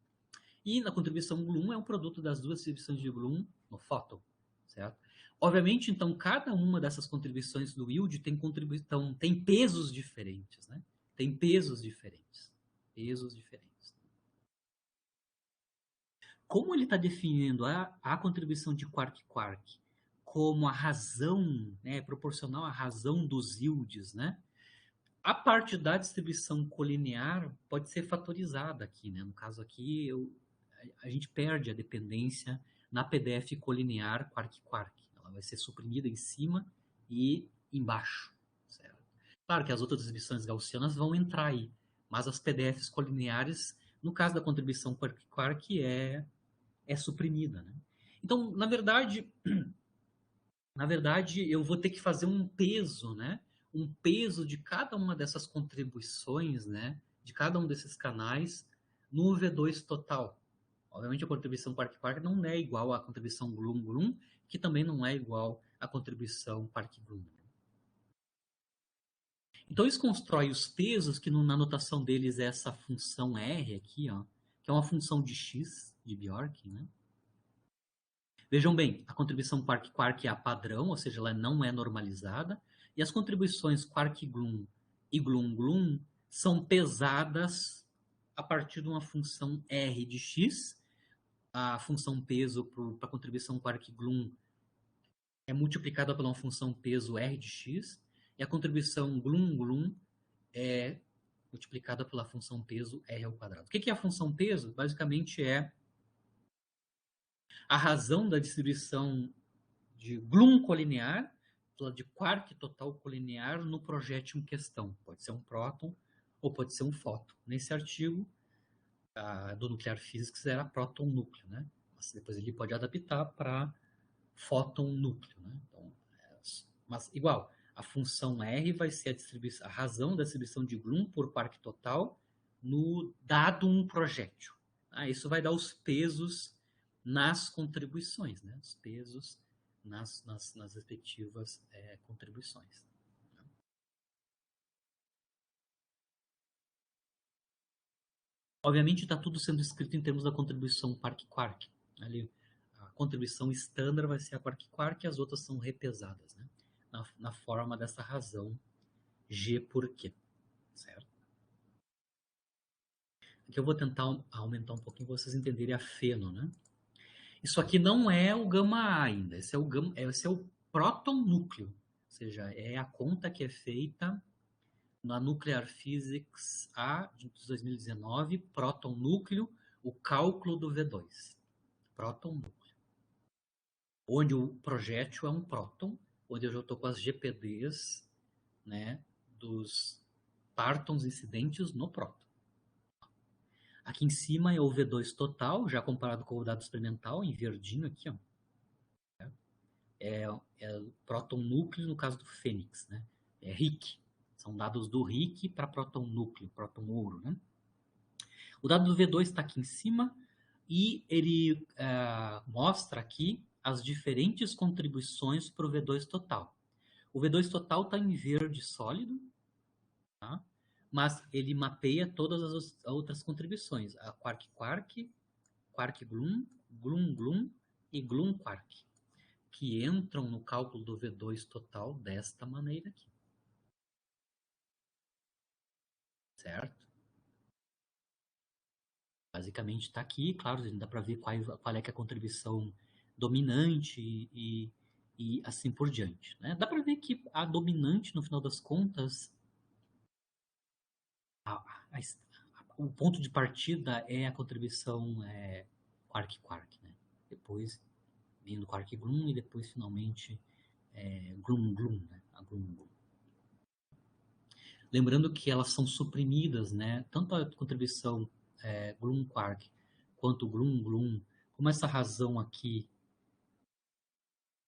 E na contribuição glum é um produto das duas distribuições de glum no fóton, certo? Obviamente, então, cada uma dessas contribuições do yield tem pesos diferentes, né? Tem pesos diferentes. Pesos diferentes. Como ele está definindo a contribuição de quark-quark como a razão, né, proporcional à razão dos yields, né? A parte da distribuição colinear pode ser fatorizada aqui, né? No caso aqui, a gente perde a dependência na PDF colinear quark-quark. Ela vai ser suprimida em cima e embaixo, certo? Claro que as outras distribuições gaussianas vão entrar aí, mas as PDFs colineares, no caso da contribuição quark-quark, é suprimida, né? Então, na verdade, eu vou ter que fazer um peso, né? Um peso de cada uma dessas contribuições, né? De cada um desses canais no V2 total. Obviamente, a contribuição quark-quark não é igual à contribuição glum-glum, que também não é igual à contribuição quark-glum. Então, eles constroem os pesos, que na notação deles é essa função R aqui, ó, que é uma função de x, de Bjork, né? Vejam bem, a contribuição quark-quark é a padrão, ou seja, ela não é normalizada, e as contribuições quark-glum e glum-glum são pesadas a partir de uma função R de x. A função peso para a contribuição quark-glum é multiplicada por uma função peso R de x, e a contribuição glum-glum é multiplicada pela função peso R ao quadrado. O que é a função peso? Basicamente é a razão da distribuição de glum colinear, de quark total colinear no projétil em questão. Pode ser um próton ou pode ser um fóton. Nesse artigo do Nuclear Physics era próton núcleo, né? Mas depois ele pode adaptar para fóton núcleo, né? Então, mas igual, a função R vai ser a razão da distribuição de glum por quark total no dado um projétil. Isso vai dar os pesos nas contribuições, né? Os pesos nas respectivas contribuições. Obviamente está tudo sendo escrito em termos da contribuição quark-quark. Ali, a contribuição estándar vai ser a quark-quark e as outras são repesadas, né? Na forma dessa razão G por Q, certo? Aqui eu vou tentar aumentar um pouquinho para vocês entenderem a feno, né? Isso aqui não é o gama-A ainda, esse é o próton núcleo, ou seja, é a conta que é feita na Nuclear Physics A de 2019, próton núcleo, o cálculo do V2. Próton núcleo. Onde o projétil é um próton, onde eu já estou com as GPDs, né, dos partons incidentes no próton. Aqui em cima é o V2 total, já comparado com o dado experimental, em verdinho aqui, ó. É o próton núcleo no caso do Fênix, né? É RIC. São dados do RIC para próton núcleo, próton ouro, né? O dado do V2 está aqui em cima e ele mostra aqui as diferentes contribuições para o V2 total. O V2 total está em verde sólido, tá? Mas ele mapeia todas as outras contribuições. A quark-quark, quark-glum, glum-glum e glum-quark, que entram no cálculo do V2 total desta maneira aqui. Certo? Basicamente está aqui, claro, dá para ver qual é que é a contribuição dominante e assim por diante. Né? Dá para ver que a dominante, no final das contas, o ponto de partida é a contribuição quark-quark. Né? Depois vindo quark-glum e depois, finalmente, glum-glum, né? A glum-glum. Lembrando que elas são suprimidas, né? Tanto a contribuição glum-quark quanto o glum-glum, como essa razão aqui,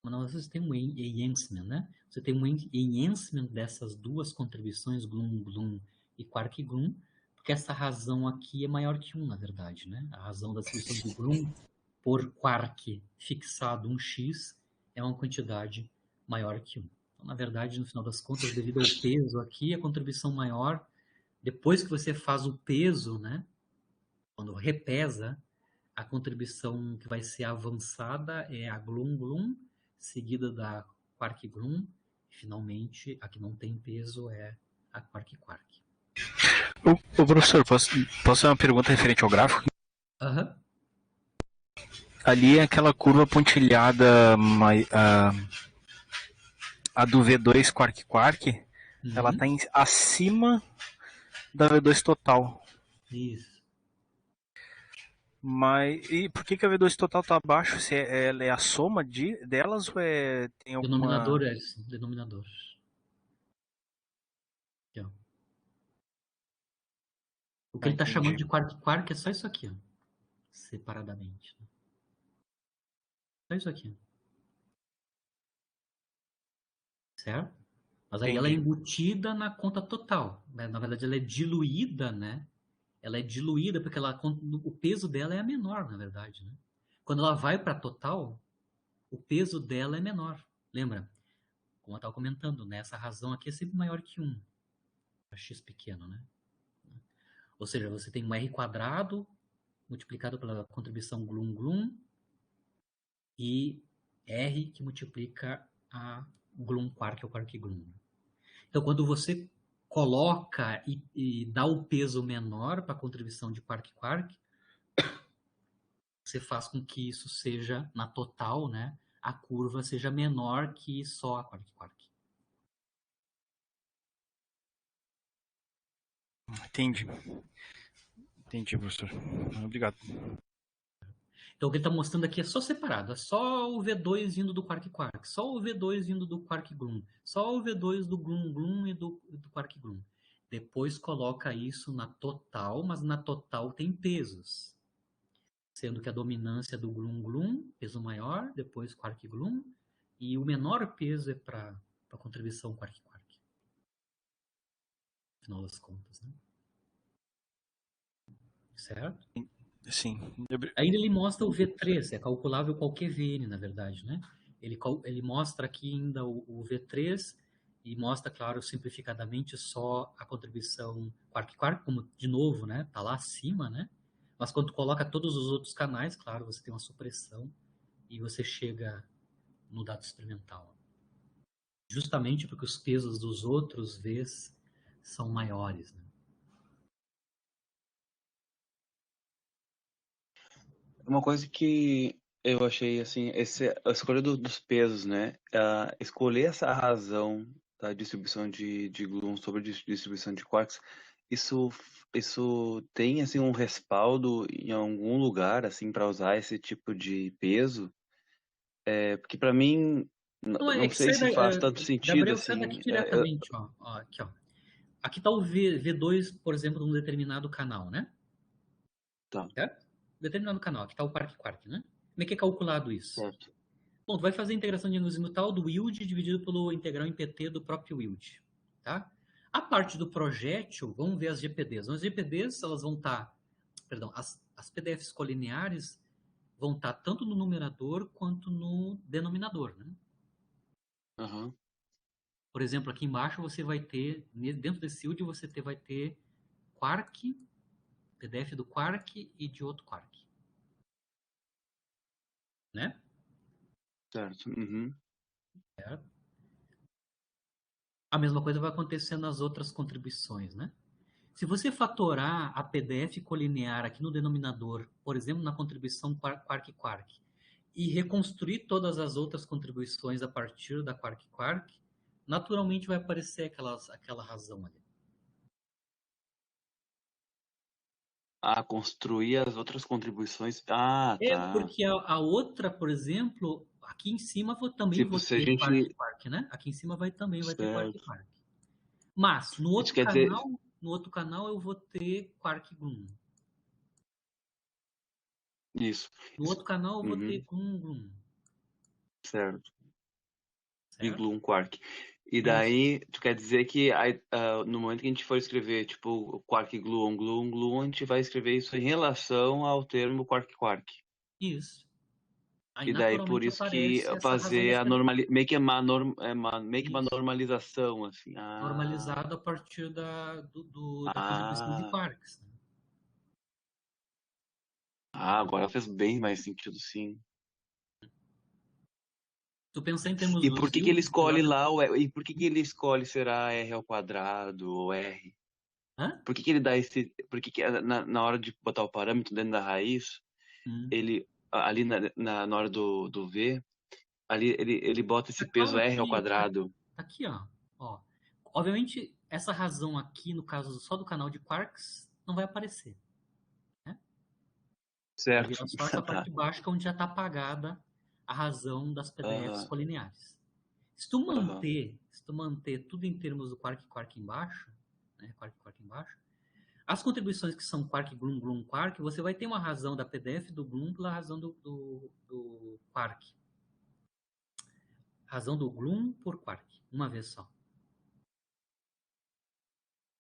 você tem um enhancement, né? Você tem um enhancement dessas duas contribuições, glum-glum e quark-glum, porque essa razão aqui é maior que 1, na verdade, né? A razão da distribuição de glum por quark fixado 1x é uma quantidade maior que 1. Então, na verdade, no final das contas, devido ao peso aqui, a contribuição maior, depois que você faz o peso, né? Quando repesa, a contribuição que vai ser avançada é a glum-glum, seguida da quark-glum, e finalmente, a que não tem peso é a quark-quark. Ô professor, posso fazer uma pergunta referente ao gráfico? Aham. Ali é aquela curva pontilhada, a do V2 quark-quark, ela está acima da V2 total. Isso. Mas e por que a V2 total está abaixo? Se ela é a soma delas ou tem alguma... Denominador, Edson. Denominador. Aqui, ó. O que ele está chamando de quark-quark é só isso aqui, ó. Separadamente. Só isso aqui. Certo? Mas aí ela é embutida na conta total. Né? Na verdade, ela é diluída, né? Ela é diluída porque o peso dela é menor, na verdade. Né? Quando ela vai para total, o peso dela é menor. Lembra? Como eu estava comentando, né? Essa razão aqui é sempre maior que 1. Para x pequeno, né? Ou seja, você tem um r quadrado multiplicado pela contribuição glum-glum e r que multiplica a glum-quark ou quark-glum. Então, quando você coloca e dá o peso menor para a contribuição de quark-quark, você faz com que isso seja, na total, né, a curva seja menor que só a quark-quark. Entendi. Entendi, professor. Obrigado. Então, o que ele está mostrando aqui é só separado. É só o V2 vindo do quark-quark, só o V2 vindo do quark-glum, só o V2 do glum-glum e do quark-glum. Depois coloca isso na total, mas na total tem pesos. Sendo que a dominância do glum-glum, peso maior, depois quark-glum, e o menor peso é para a contribuição quark-quark. No final das contas, né? Certo? Sim. Ainda ele mostra o V3, é calculável qualquer VN, na verdade, né? Ele mostra aqui ainda o V3 e mostra, claro, simplificadamente só a contribuição quark-quark, como, de novo, né? Tá lá acima, né? Mas quando tu coloca todos os outros canais, claro, você tem uma supressão e você chega no dado experimental. Justamente porque os pesos dos outros Vs são maiores, né? Uma coisa que eu achei, assim, a escolha dos pesos, né? Escolher essa razão da distribuição de gluons sobre a distribuição de quarks, isso tem, assim, um respaldo em algum lugar, assim, para usar esse tipo de peso? Porque para mim, Não, é não que sei sai se faz tanto sentido, Gabriel, sai daqui assim. diretamente, ó. Aqui, ó. Aqui está o V2, por exemplo, num determinado canal, né? Tá, Certo? Determinado canal. Aqui está o quark-quark, né? Como é que é calculado isso? certo. Bom, tu vai fazer a integração de azimutal do yield dividido pelo integral em PT do próprio yield, tá? A parte do projétil, vamos ver as GPDs. As GPDs, elas vão estar, perdão, as PDFs colineares vão estar tanto no numerador quanto no denominador, né? Uhum. Por exemplo, aqui embaixo você vai ter, dentro desse yield vai ter quark, PDF do quark e de outro quark, né? Certo. Uhum. Certo? A mesma coisa vai acontecer nas outras contribuições, né? Se você fatorar a PDF colinear aqui no denominador, por exemplo, na contribuição quark-quark, e reconstruir todas as outras contribuições a partir da quark-quark, naturalmente vai aparecer aquela razão ali. Construir as outras contribuições. Ah, É tá. porque a outra, por exemplo, aqui em cima também Tipo, vou se a ter gente. quark-quark, né? Aqui em cima também vai ter Certo. quark-quark. Mas Isso quer dizer. no outro canal eu vou ter quark-glum. Isso. No outro canal eu vou ter Uhum. glum-glum. Certo. E Certo? glue um quark. E Isso. daí, tu quer dizer que no momento que a gente for escrever, tipo, quark gluon, a gente vai escrever isso em relação ao termo quark-quark. Isso. Aí E daí por naturalmente isso que aparece essa razão fazer das a pedras. meio que meio que uma Isso. normalização, assim. Normalizado a partir da contribuição de Ah, quarks, né? agora fez bem mais sentido, sim. Tu pensar em termos E dos por que que ele fields, escolhe lá e por que que ele escolhe será R ao quadrado ou R? hã? Por que que ele dá por que que na hora de botar o parâmetro dentro da raiz, Hum. ele ali na hora do V, ali ele bota esse Tá peso claro R ao aqui, quadrado. tá aqui, ó. Ó. Obviamente, essa razão aqui, no caso só do canal de quarks, não vai aparecer, né? Vai Certo. virar só essa parte Tá. de baixo, que é onde já está apagada a razão das PDFs Aham, colineares. aham. Se tu manter tudo em termos do quark embaixo, né? Quark embaixo, as contribuições que são quark, gloom, gloom, quark, você vai ter uma razão da PDF do gloom pela razão do quark. Razão do gloom por quark, uma vez só.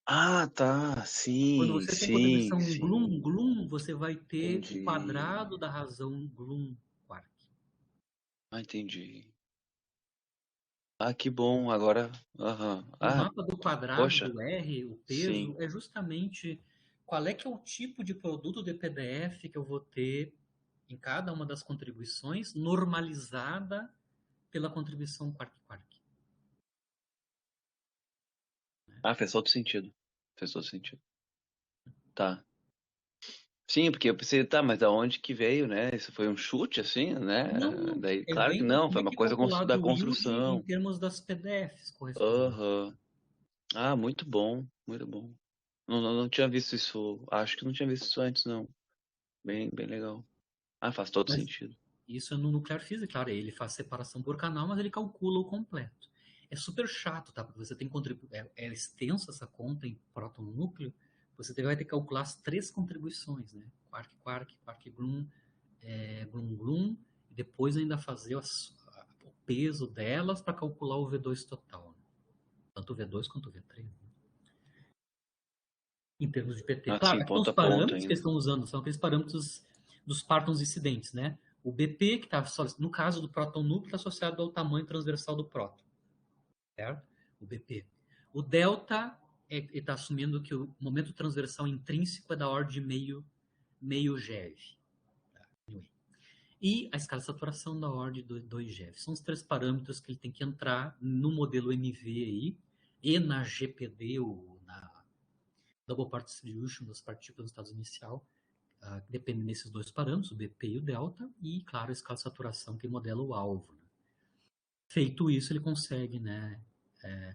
Ah, tá. Quando Sim, você tem sim, contribuição sim. gloom, gloom, você vai ter o quadrado Entendi. da razão gloom quark. Ah, entendi. Ah, que bom. Agora, aham. O Ah, mapa do quadrado poxa. do R, o Sim. peso, é justamente qual é que é o tipo de produto de PDF que eu vou ter em cada uma das contribuições, normalizada pela contribuição quark-quark. Ah, fez todo sentido. Fez todo sentido. Tá. Sim, porque eu pensei, tá, mas da onde que veio, né? Isso foi um chute, assim, né? Não, não. Daí, É claro que bem de não, como foi é uma que é coisa da calculado o yield em construção. termos das PDFs correspondentes. Aham. Ah, muito bom, muito bom. Não tinha visto isso, acho que não tinha visto isso antes, não. Bem, bem legal. Ah, faz todo Mas sentido. isso é no Nuclear Physics, claro, ele faz separação por canal, mas ele calcula o completo. É super chato, tá? Porque você tem é extenso essa conta em próton-núcleo, você vai ter que calcular as três contribuições, né? Quark-quark, quark-gluon, gluon-gluon, e depois ainda fazer o peso delas para calcular o V2 total, né? Tanto o V2 quanto o V3, né? Em termos de PT. Claro, Assim, aqui estão os ponto a ponto parâmetros que eles ainda. estão usando, são aqueles parâmetros dos partons incidentes, né? O BP, que está, no caso do próton núcleo, está associado ao tamanho transversal do próton, certo? O BP. O delta está assumindo que o momento transversal intrínseco é da ordem de meio GeV. Tá? E a escala de saturação da ordem de 2 GeV. São os três parâmetros que ele tem que entrar no modelo MV aí, e na GPD, ou na Double Part Distribution das partículas no estado inicial, dependem desses dois parâmetros, o BP e o delta, e, claro, a escala de saturação que modela o alvo. Né? Feito isso, ele consegue, né,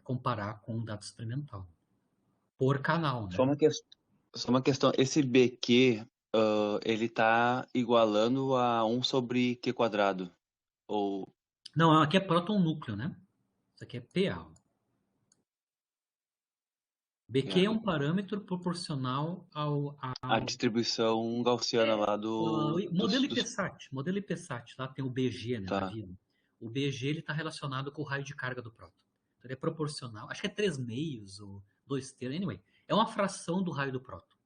comparar com o dado experimental, por canal. Só Né? uma, só uma questão, esse BQ, ele tá igualando a um sobre Q quadrado, ou Não, aqui é próton-núcleo, né? Isso aqui é PA. BQ é é, um parâmetro proporcional a ao distribuição gaussiana lá modelo IPSAT. Modelo IPSAT, lá tem o BG, né, da tá, vida. O BG está relacionado com o raio de carga do próton. Então, ele é proporcional, acho que é 3 meios ou 2 terços, anyway. É uma fração do raio do próton.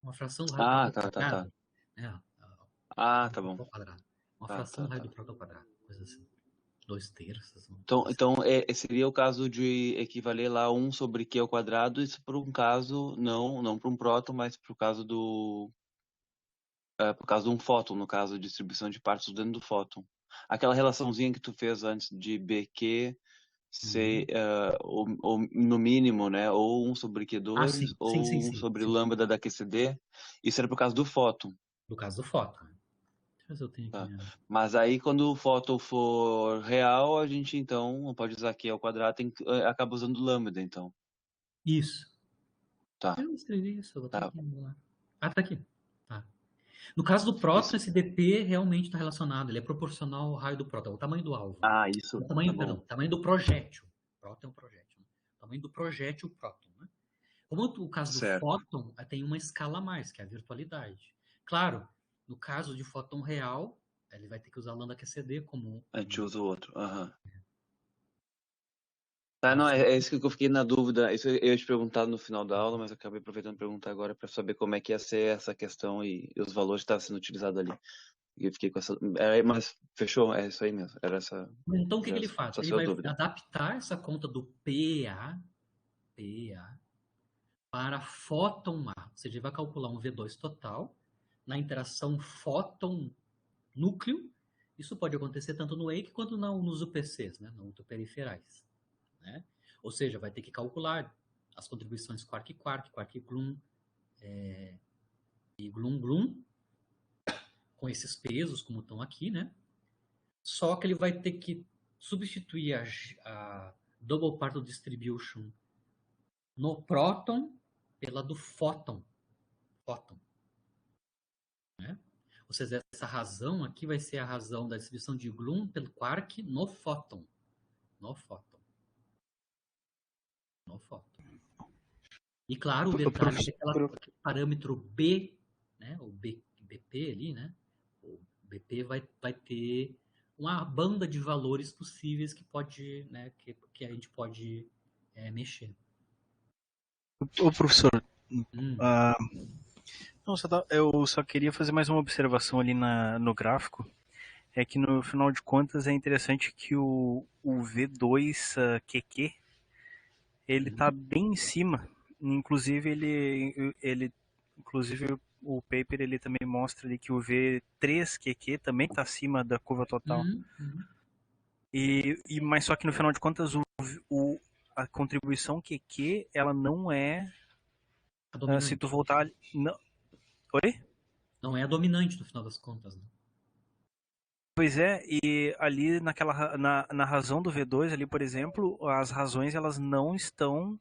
Uma fração do raio do próton ao tá. quadrado. Né? Ah, Raio do tá bom. próton ao quadrado. Uma fração do raio do Tá. próton ao quadrado. Coisa assim. 2 terços, uma Então, coisa assim. então seria o caso de equivaler lá um sobre Q ao quadrado, isso por um caso, não para um próton, mas por causa de um fóton, no caso, distribuição de partes dentro do fóton. Aquela relaçãozinha que tu fez antes de BQ ser, Uhum. ou no mínimo, né, ou um sobre Ah, Q2, sim. Sim, sim, ou um sim. sobre Sim. lambda da QCD, isso era por causa do fóton. No caso do fóton. Né? Deixa eu ver se eu tenho aqui Tá. minha. Mas aí, quando o fóton for real, a gente então não pode usar Q ao quadrado, acaba usando lambda, então. Isso. Tá, Eu não escrevi isso, eu vou ter tá. que. Ah, tá aqui. Tá. No caso do próton, Isso. esse DP realmente está relacionado, ele é proporcional ao raio do próton, o tamanho do alvo. Né? Ah, isso. O Tá tamanho, perdão, bom. o tamanho do projétil. O próton é um projétil. Né? O tamanho do projétil próton. Né? Como o caso do Certo. fóton, tem uma escala a mais, que é a virtualidade. Claro, no caso de fóton real, ele vai ter que usar lambda QCD como A gente usa o outro. Aham. Tá, uma não, função. é isso que eu fiquei na dúvida. Isso eu ia te perguntar no final da aula, mas eu acabei aproveitando para perguntar agora para saber como é que ia ser essa questão e os valores que estavam sendo utilizados ali. E eu fiquei com essa. Mas fechou, é isso aí mesmo. Era essa. Então, o que Já que ele faz? Ele saciou a vai dúvida. adaptar essa conta do PA para fóton A. Ou seja, ele vai calcular um V2 total na interação fóton-núcleo. Isso pode acontecer tanto no wake quanto nos UPCs, né, nos ultraperiferais. Né? Ou seja, vai ter que calcular as contribuições quark-quark, quark-gluon e gluon-gluon, com esses pesos, como estão aqui, né? Só que ele vai ter que substituir a double particle distribution no próton pela do fóton. Fóton. Né? Ou seja, essa razão aqui vai ser a razão da distribuição de gluon pelo quark no fóton. No fóton. No fóton. E claro, o detalhe é que aquele parâmetro B, né, o BP ali, né, o BP vai ter uma banda de valores possíveis que pode, né, que a gente pode mexer. Ô, professor, Hum. não, eu só queria fazer mais uma observação ali no gráfico. É que no final de contas é interessante que o V2 QQ ele tá bem em cima. Inclusive inclusive o paper ele também mostra ali que o V3 QQ também tá acima da curva total. Mas só que no final de contas a contribuição QQ ela não é se tu voltar não, oi? Não é a dominante no final das contas, né? Pois é, e ali na razão do V2 ali, por exemplo, as razões elas não estão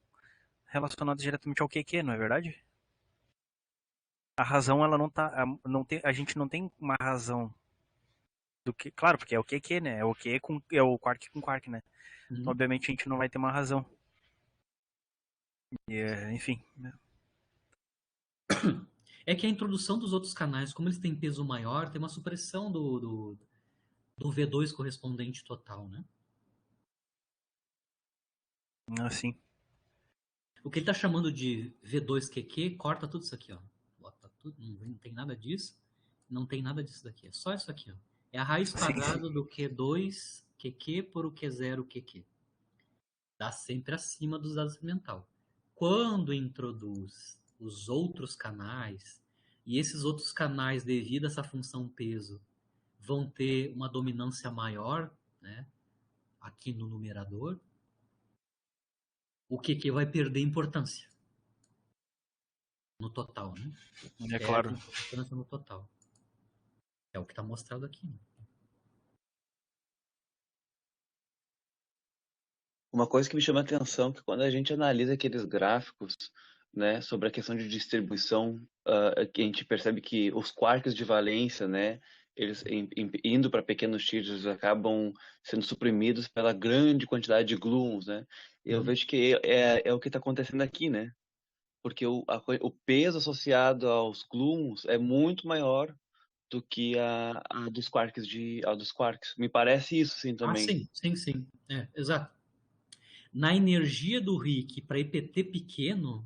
relacionadas diretamente ao QQ, não é verdade? A razão ela não tá, não tem, a gente não tem uma razão do que, claro, porque é o QQ, né? É o Q com é o quark com quark, né? Então, obviamente a gente não vai ter uma razão. E, enfim, né? É que a introdução dos outros canais, como eles têm peso maior, tem uma supressão do V2 correspondente total, né? Assim. O que ele está chamando de V2QQ, corta tudo isso aqui, ó. Bota tudo, não tem nada disso. Não tem nada disso daqui. É só isso aqui, ó. É a raiz quadrada do Q2QQ por o Q0QQ. Dá sempre acima dos dados experimental. Quando introduz os outros canais, e esses outros canais, devido a essa função peso, vão ter uma dominância maior, né, aqui no numerador, o QQ vai perder importância no total, né? É claro. Importância no total. É o que está mostrado aqui. Né? Uma coisa que me chama a atenção é que quando a gente analisa aqueles gráficos, né, sobre a questão de distribuição, que a gente percebe que os quarks de valência, né, eles indo para pequenos tiros acabam sendo suprimidos pela grande quantidade de gluons, né? Eu vejo que é o que está acontecendo aqui, né? Porque o peso associado aos gluons é muito maior do que a dos quarks. Me parece isso, sim, também. Sim. Exato. Na energia do RIC para IPT pequeno,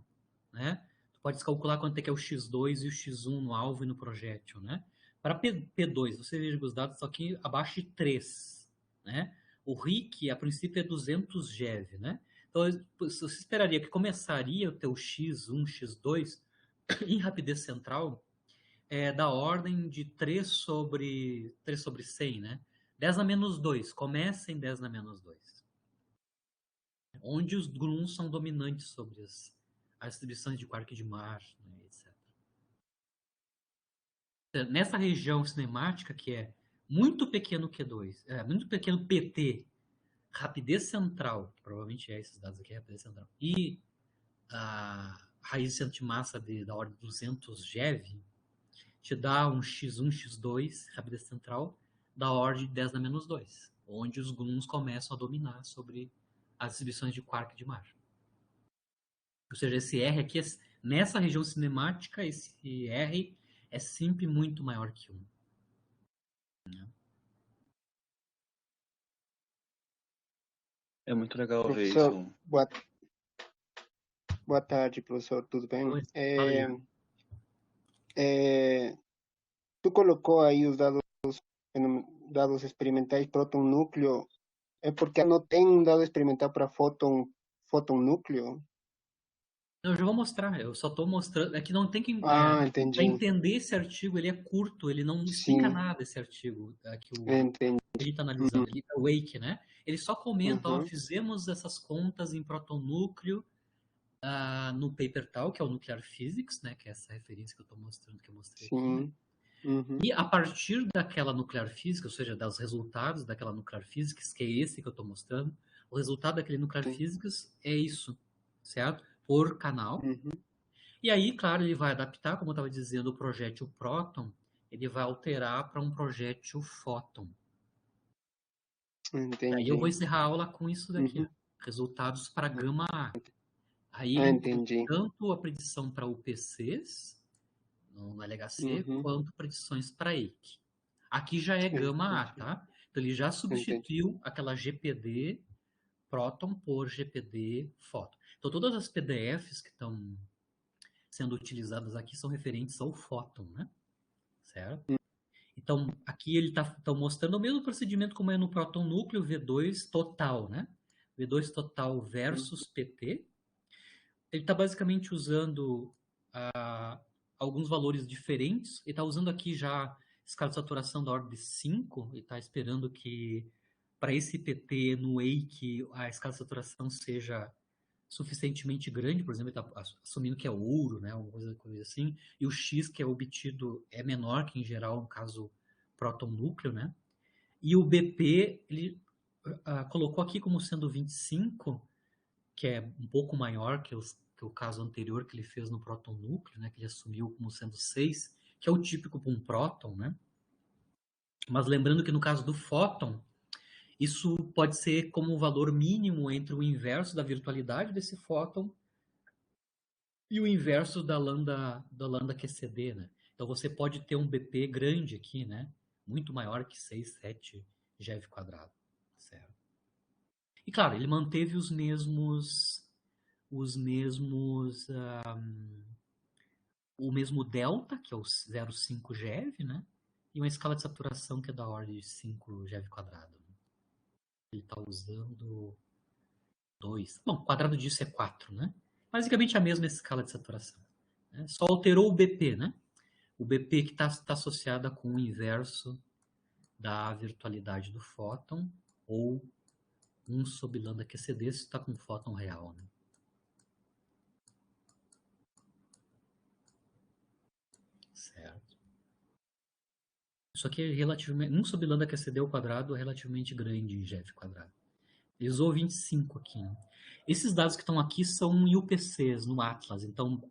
né? Tu pode calcular quanto é que é o X2 e o X1 no alvo e no projétil, né? Para P2, você veja os dados estão aqui abaixo de 3, né? O RIC, a princípio, é 200 GeV, né? Então, você esperaria que começaria o teu X1, X2 em rapidez central da ordem de 3 sobre 100, né? 10 na menos 2. Começa em 10 na menos 2. Onde os gluons são dominantes sobre as distribuições de quark de Marsh, né, etc. Nessa região cinemática, que é muito pequeno Q2, muito pequeno PT, rapidez central, que provavelmente é esses dados aqui, rapidez central, e a raiz de centro de massa da ordem de 200 GeV, te dá um X1, X2, rapidez central, da ordem de 10 na menos 2, onde os gluons começam a dominar sobre as distribuições de quark de Marsh. Ou seja, esse R aqui, nessa região cinemática, esse R é sempre muito maior que 1. Né? É muito legal Professor, ver isso. boa tarde, professor, tudo bem? Fala aí. Tu colocou aí os dados dados experimentais próton-núcleo, é porque não tem um dado experimental para fóton-núcleo? Eu já vou mostrar, eu só estou mostrando. É que não tem que. Ah, Para entendi. entender esse artigo, ele é curto, ele não explica Sim, nada esse artigo que entendi. a gente está analisando. Ele é Wake, né? Ele só comenta, ó, Uhum, fizemos essas contas em protonúcleo no paper tal, que é o Nuclear Physics, né? Que é essa referência que eu estou mostrando, que eu mostrei aqui, né? sim. Uhum, E a partir daquela Nuclear Physics, ou seja, dos resultados daquela Nuclear Physics, que é esse que eu estou mostrando, o resultado daquele Nuclear sim. Physics é isso, certo? Por canal. Uhum, E aí, claro, ele vai adaptar, como eu estava dizendo, o projétil próton, ele vai alterar para um projétil fóton. Aí eu vou entendi. encerrar a aula com isso daqui, ó. Uhum, Resultados para gama A. Aí ah, ele inclui entendi. tanto a predição para UPCs, no LHC, Uhum, quanto predições para EIC. Aqui já é gama A, entendi. tá? Então ele já Entendi. substituiu aquela GPD próton por GPD fóton. Então todas as PDFs que estão sendo utilizadas aqui são referentes ao fóton, né? Certo? Então, aqui ele está mostrando o mesmo procedimento como é no próton núcleo V2 total, né? V2 total Uhum, versus PT. Ele está basicamente usando alguns valores diferentes. Ele está usando aqui já escala de saturação da ordem de 5 e está esperando que para esse PT no EIC a escala de saturação seja suficientemente grande, por exemplo, ele está assumindo que é ouro, né, alguma coisa assim, e o X que é obtido é menor que em geral no caso próton-núcleo, né? E o BP ele colocou aqui como sendo 25, que é um pouco maior que o caso anterior que ele fez no próton-núcleo, né, que ele assumiu como sendo 6, que é o típico para um próton, né? Mas lembrando que no caso do fóton, isso pode ser como o valor mínimo entre o inverso da virtualidade desse fóton e o inverso da lambda QCD, né? Então você pode ter um BP grande aqui, né? Muito maior que 6, 7 GeV quadrado, certo? E claro, ele manteve o mesmo delta, que é o 0,5 GeV, né? E uma escala de saturação que é da ordem de 5 GeV quadrado. Ele está usando 2. Bom, o quadrado disso é 4, né? Basicamente a mesma escala de saturação, né? Só alterou o BP, né? O BP que está associada com o inverso da virtualidade do fóton, ou 1 sobre lambda QCD, se está com um fóton real, né? Certo. Isso aqui é relativamente. 1 sobre lambda QCD ao quadrado é relativamente grande em GeV quadrado. Ele usou 25 aqui, né? Esses dados que estão aqui são em UPCs, no Atlas. Então,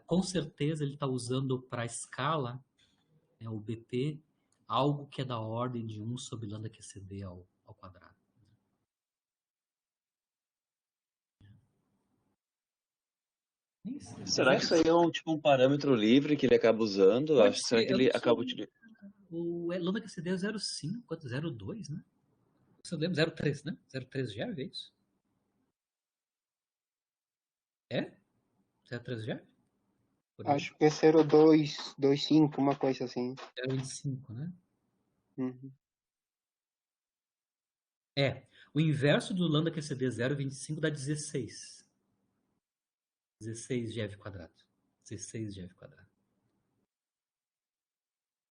com certeza ele está usando para a escala, né, o BP, algo que é da ordem de 1 sobre lambda QCD ao quadrado. Será que isso aí é um parâmetro livre que ele acaba usando? Pode Será ser, que eu ele não acaba sei. utilizando? O lambda QCD é 0,5, quanto? 0,2, né? Se eu lembro, 0,3, né? 0,3 GeV, é isso? É? 0,3 GeV? Por aí? acho que é 0225, uma coisa assim. 0,25, né? Uhum. É. O inverso do lambda QCD 0,25 dá 16. 16 GeV quadrado. 16 GeV quadrado.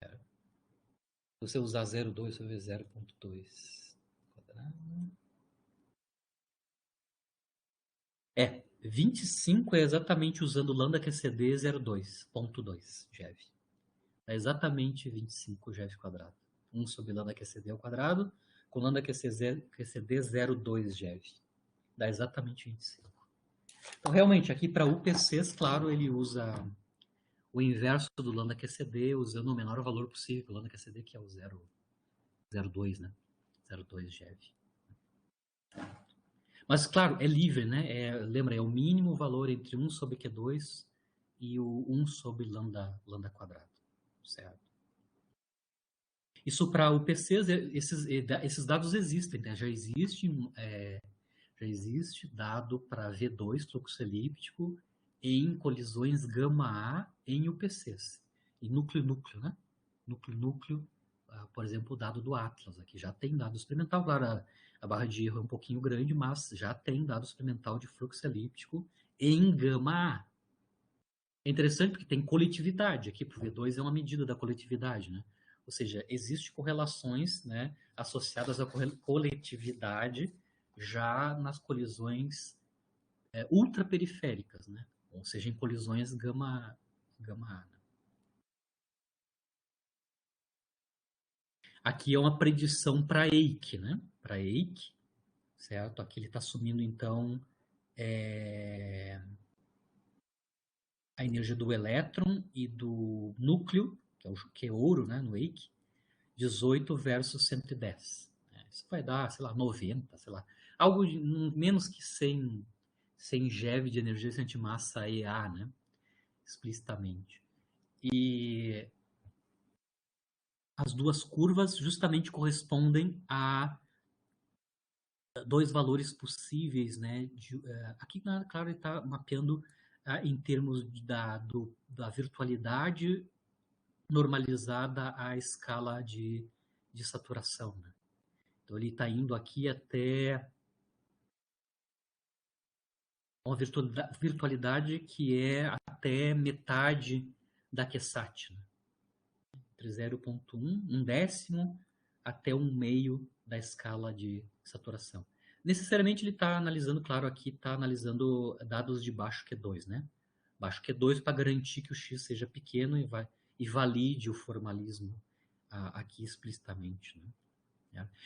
Se você usar 0,2, você vai ver 0,2 quadrado. É. 25 é exatamente usando o lambda QCD 0,2.2 GeV. É exatamente 25 GeV quadrado. 1 sobre lambda QCD ao quadrado, com lambda QCD 0,2 GeV. Dá exatamente 25. Então, realmente, aqui para UPCs, claro, ele usa o inverso do lambda QCD, usando o menor valor possível, o lambda QCD, que é o 0,2, né? 0,2 GeV. Mas, claro, é livre, né? Lembra, é o mínimo valor entre 1 sobre Q2 e o 1 sobre lambda quadrado, certo? Isso para UPCs, esses dados existem, né? Já existe dado para V2 fluxo elíptico em colisões gama A em UPCs. E núcleo-núcleo, né? Núcleo-núcleo por exemplo, o dado do Atlas. Aqui já tem dado experimental, claro, a barra de erro é um pouquinho grande, mas já tem dado experimental de fluxo elíptico em gama A. É interessante porque tem coletividade aqui, para o V2 é uma medida da coletividade, né? Ou seja, existem correlações, né, associadas à coletividade já nas colisões ultraperiféricas, né? Ou seja, em colisões gama A. Né? Aqui é uma predição para EIC, né? Para EIC, certo? Aqui ele está assumindo, então, a energia do elétron e do núcleo, que é ouro, né, no EIC, 18 versus 110. Isso vai dar, sei lá, 90, sei lá. Algo de, menos que 100 GeV de energia de antimassa EA, né? Explicitamente. E as duas curvas justamente correspondem a dois valores possíveis, né? Aqui, claro, ele está mapeando em termos da virtualidade normalizada à escala de saturação, né? Então, ele está indo aqui até uma virtualidade que é até metade da QSAT, né? Entre 0,1, um décimo, até um meio da escala de saturação. Necessariamente ele está analisando, claro, aqui está analisando dados de baixo Q2, né? Baixo Q2 para garantir que o X seja pequeno e valide o formalismo aqui explicitamente, né?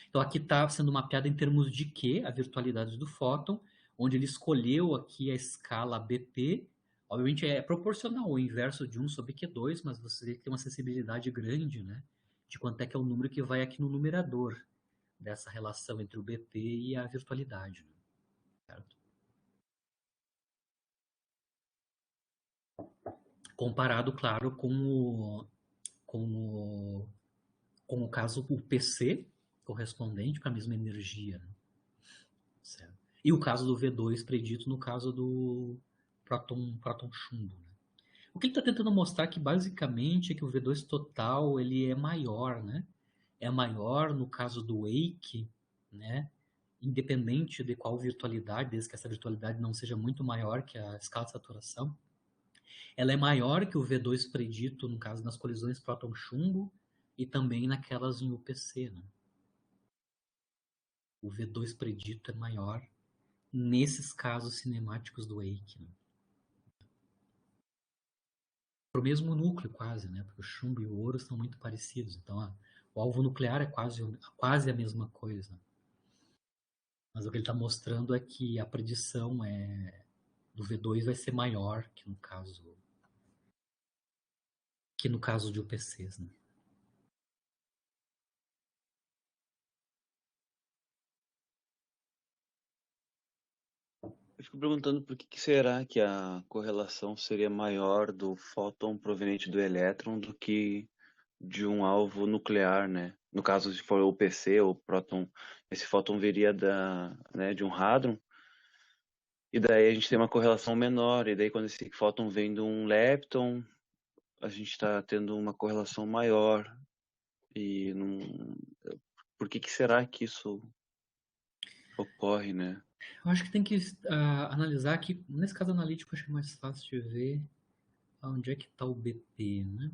Então aqui está sendo mapeado em termos de Q, a virtualidade do fóton, onde ele escolheu aqui a escala BP. Obviamente é proporcional ao inverso de 1 sobre Q2, mas você tem uma sensibilidade grande, né? De quanto é que é o número que vai aqui no numerador dessa relação entre o BP e a virtualidade, né? Certo? Comparado, claro, com o caso, o PC correspondente para a mesma energia, né? Certo? E o caso do V2 predito no caso do próton chumbo, né? O que ele está tentando mostrar aqui, basicamente, é que o V2 total ele é maior, né? É maior no caso do Wake, né? Independente de qual virtualidade, desde que essa virtualidade não seja muito maior que a escala de saturação. Ela é maior que o V2 predito, no caso, nas colisões próton-chumbo e também naquelas em UPC, né? O V2 predito é maior nesses casos cinemáticos do Wake, né? Para o mesmo núcleo, quase, né? Porque o chumbo e o ouro são muito parecidos. Então, o alvo nuclear é quase a mesma coisa. Mas o que ele está mostrando é que a predição do V2 vai ser maior que no caso de UPCs, né? Eu fico perguntando por que será que a correlação seria maior do fóton proveniente do elétron do que de um alvo nuclear, né? No caso, se for o PC ou próton, esse fóton viria né, de um hadron, e daí a gente tem uma correlação menor, e daí quando esse fóton vem de um lepton, a gente está tendo uma correlação maior. E não... por que será que isso ocorre, né? Eu acho que tem que analisar aqui, nesse caso analítico, acho que é mais fácil de ver onde é que está o BP, né?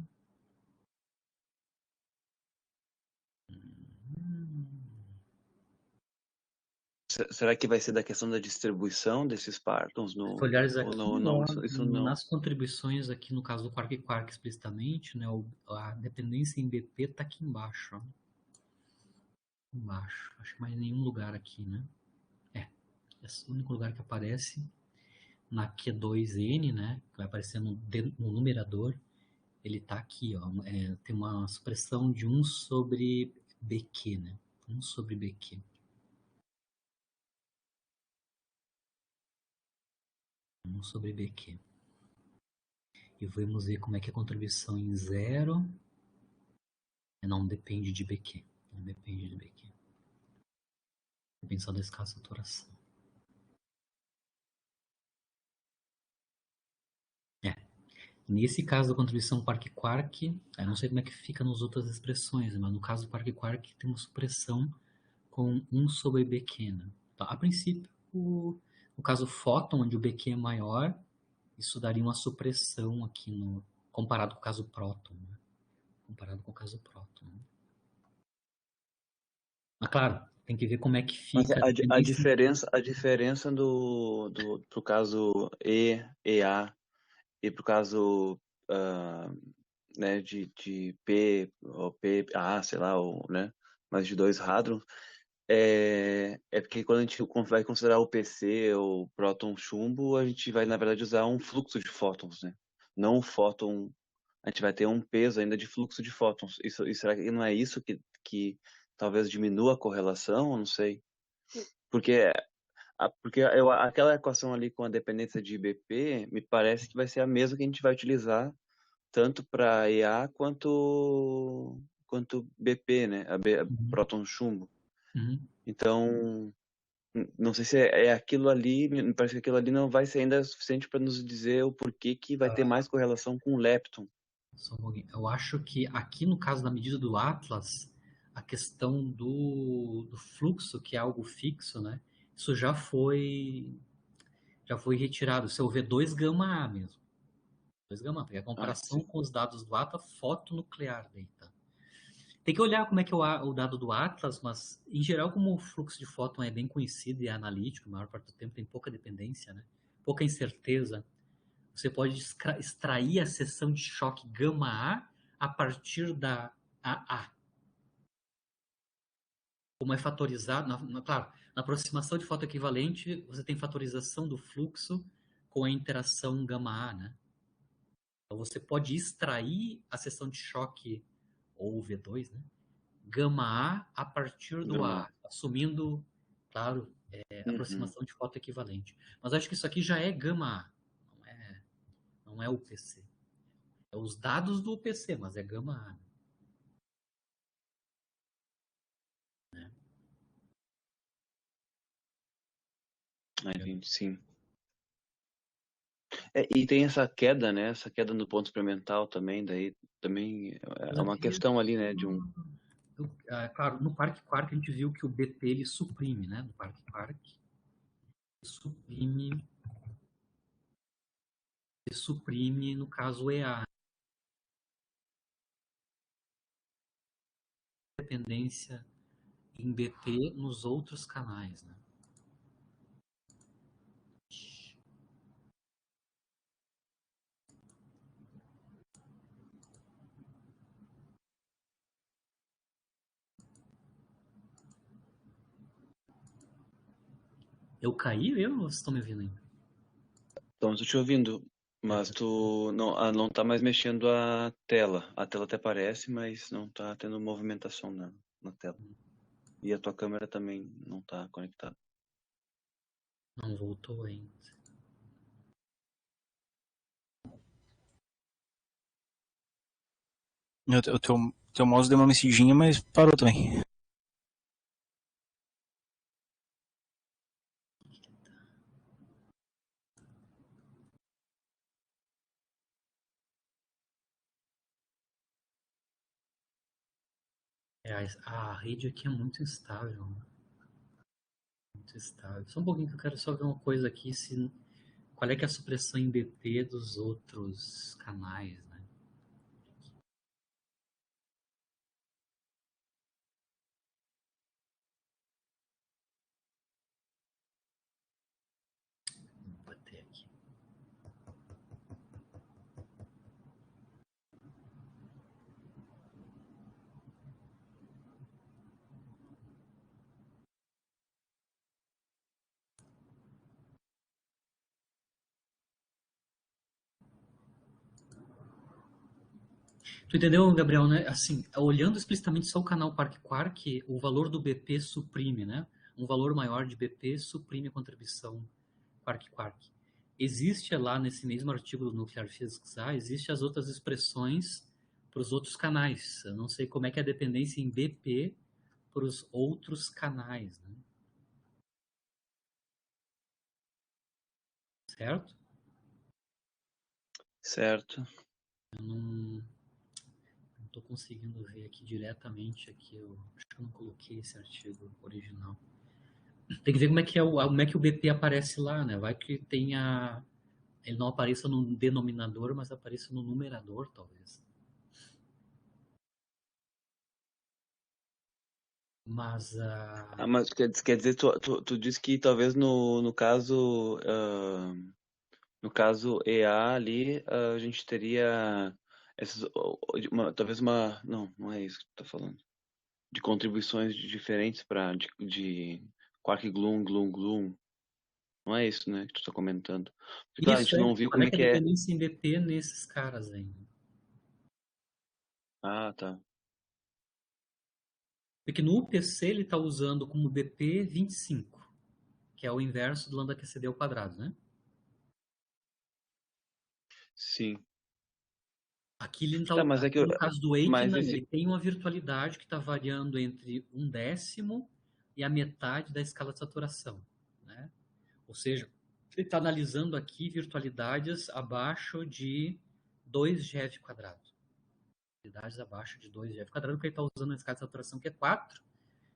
Será que vai ser da questão da distribuição desses partons Se olhares aqui, ou não? Isso não. nas contribuições aqui no caso do quark e quark explicitamente, né, a dependência em BP está aqui embaixo, ó. Embaixo. Acho que mais em nenhum lugar aqui, né? Esse é o único lugar que aparece na Q2N, né? Que vai aparecer no numerador. Ele está aqui, ó. Tem uma supressão de 1 sobre BQ, né? 1 sobre BQ. Sobre BQ. E vamos ver como é que é a contribuição em 0 não depende de BQ. Não depende de BQ. Depende só da escala de saturação. Nesse caso da contribuição Quark-Quark, eu não sei como é que fica nas outras expressões, mas no caso do Quark-Quark tem uma supressão com 1 sobre Bq. Tá? A princípio, no caso fóton, onde o Bq é maior, isso daria uma supressão aqui comparado com o caso próton. Né? Comparado com o caso próton. Né? Mas claro, tem que ver como é que Mas fica. a diferença pro caso EA e pro caso né, de P, ou PA, sei lá, ou, né, mais de 2 hadrons, porque quando a gente vai considerar o PC ou próton chumbo, a gente vai, na verdade, usar um fluxo de fótons, né? Não um fóton, a gente vai ter um peso ainda de fluxo de fótons. Será que não é isso que talvez diminua a correlação? Eu não sei. Porque aquela equação ali com a dependência de IBP, me parece que vai ser a mesma que a gente vai utilizar tanto para EA quanto BP, né? A próton chumbo. Uhum. Então, não sei se é aquilo ali, me parece que aquilo ali não vai ser ainda suficiente para nos dizer o porquê que vai ter mais correlação com o lepton. Só um pouquinho. Eu acho que aqui no caso da medida do Atlas, a questão do fluxo, que é algo fixo, né? Isso já foi retirado. Isso é o V2 gama A mesmo. 2 gama A, porque a comparação com os dados do Atlas fotonuclear daí, tá? Tem que olhar como é que é o dado do Atlas, mas em geral, como o fluxo de fóton é bem conhecido e é analítico, a maior parte do tempo tem pouca dependência, né? Pouca incerteza. Você pode extrair a seção de choque gama A partir da AA. Como é fatorizado, claro, na aproximação de fotoequivalente, você tem fatorização do fluxo com a interação gama-A, né? Então você pode extrair a seção de choque, ou V2, né? Gama-A a partir do A, assumindo, claro, aproximação de fotoequivalente. Mas acho que isso aqui já é gama-A, não é UPC. É os dados do UPC, mas é gama-A. Né? Sim. E tem essa queda, né? Essa queda no ponto experimental também, daí também é uma questão ali, né? Claro, no Parque Quark a gente viu que o BP ele suprime, né? No Parque Quark suprime no caso o EA. Dependência em BP nos outros canais, né? Eu caí mesmo ou vocês estão me ouvindo ainda? Então, estou te ouvindo, mas tu não tá mais mexendo a tela. A tela até aparece, mas não tá tendo movimentação na tela. E a tua câmera também não tá conectada. Não voltou ainda. O teu mouse deu uma mexidinha, mas parou também. A rede aqui é muito instável. Né? Muito instável. Só um pouquinho que eu quero só ver uma coisa aqui. Qual é que é a supressão em BP dos outros canais, né? Vou bater aqui. Tu entendeu, Gabriel, né? Assim, olhando explicitamente só o canal Parque Quark, o valor do BP suprime, né? Um valor maior de BP suprime a contribuição Quark Quark. Existe lá nesse mesmo artigo do Nuclear Physics A, existe as outras expressões para os outros canais. Eu não sei como é que é a dependência em BP para os outros canais, né? Certo? Certo. Eu não estou conseguindo ver aqui diretamente. Aqui, eu acho que eu não coloquei esse artigo original. Tem que ver como é que, como é que o BP aparece lá, né? Vai que tenha. Ele não apareça no denominador, mas apareça no numerador, talvez. Mas Mas quer dizer, tu disse que talvez no caso no caso EA ali a gente teria essas, talvez uma não é isso que tu tá falando, de contribuições diferentes para de Quark Gloom Gloom Gloom, não é isso, né, que tu tá comentando? Porque claro, a isso gente é. não viu Como como é é que é a que é. dependência em BP nesses caras ainda? Ah, tá. Porque no UPC ele está usando como BP 25, que é o inverso do lambda QCD ao quadrado, né? Sim. Aqui ele tá, Tá, mas é que aqui no caso do mas Aikman, ele esse tem uma virtualidade que está variando entre 1/10 e a metade da escala de saturação, né? Ou seja, ele está analisando aqui virtualidades abaixo de 2 GeV quadrado. Virtualidades abaixo de 2 GeV quadrado, porque ele está usando a escala de saturação que é 4.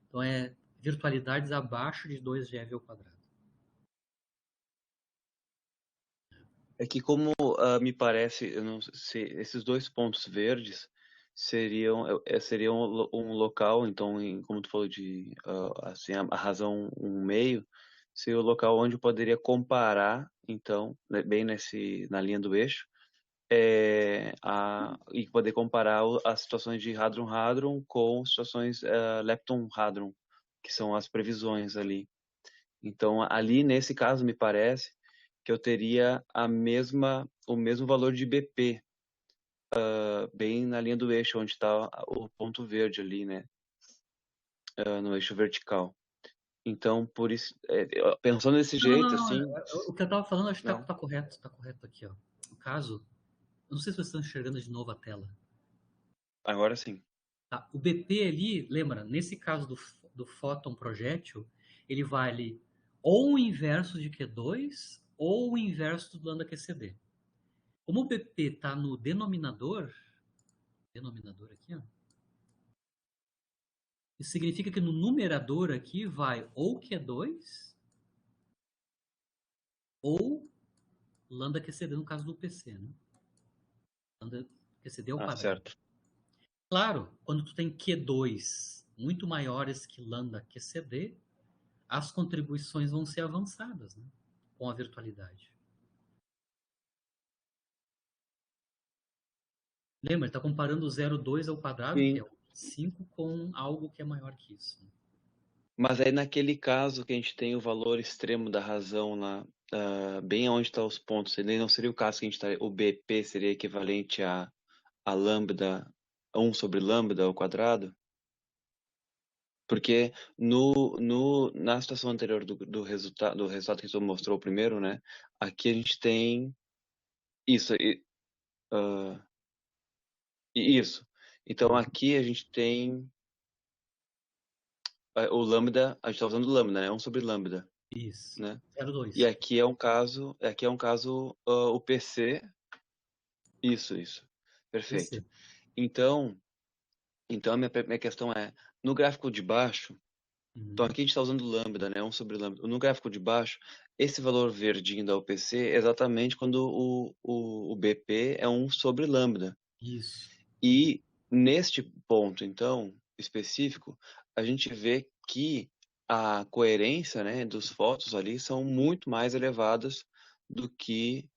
Então é virtualidades abaixo de 2 GeV ao quadrado. é que como me parece, eu não sei, esses dois pontos verdes seriam um local, então, como tu falou de assim, a razão 1/2 seria o local onde eu poderia comparar, então, né, bem na linha do eixo, e poder comparar as situações de Hadron-Hadron com situações Lepton-Hadron, que são as previsões ali. Então, ali nesse caso, me parece que eu teria o mesmo valor de BP, bem na linha do eixo, onde está o ponto verde ali, né? No eixo vertical. Então, por isso, pensando desse Não, jeito, não, não. assim, O que eu estava falando, acho que não. tá correto. Tá correto aqui, ó. No caso, eu não sei se vocês estão enxergando de novo a tela. Agora sim. Tá? O BP ali, lembra, nesse caso do fóton projétil, ele vale ou o inverso de Q2 ou o inverso do lambda QCD. Como o BP está no denominador aqui, ó, isso significa que no numerador aqui vai ou Q2 ou lambda QCD, no caso do PC, né? Lambda QCD ao Ah, quadrado. certo. Claro, quando tu tem Q2 muito maiores que lambda QCD, as contribuições vão ser avançadas, né? Com a virtualidade. Lembra, ele está comparando o 0,2 ao quadrado, que é Sim. o 5, com algo que é maior que isso. Mas aí naquele caso que a gente tem o valor extremo da razão lá, bem onde estão os pontos, ele não seria o caso que a gente estaria, o BP seria equivalente a lambda, 1 sobre lambda ao quadrado? Porque na situação anterior do resultado que tu mostrou primeiro, né? Aqui a gente tem isso, ah, isso. Então aqui a gente tem o lambda, a gente está usando lambda, né? 1 sobre lambda, Isso. né? E 0,2. aqui é um caso, o PC, isso, perfeito. PC. Então a minha questão é, no gráfico de baixo, então Uhum. aqui a gente está usando lambda, né? 1 sobre lambda. No gráfico de baixo, esse valor verdinho da UPC é exatamente quando o BP é 1 sobre lambda. Isso. E neste ponto, então, específico, a gente vê que a coerência, né, dos fótons ali são muito mais elevadas do que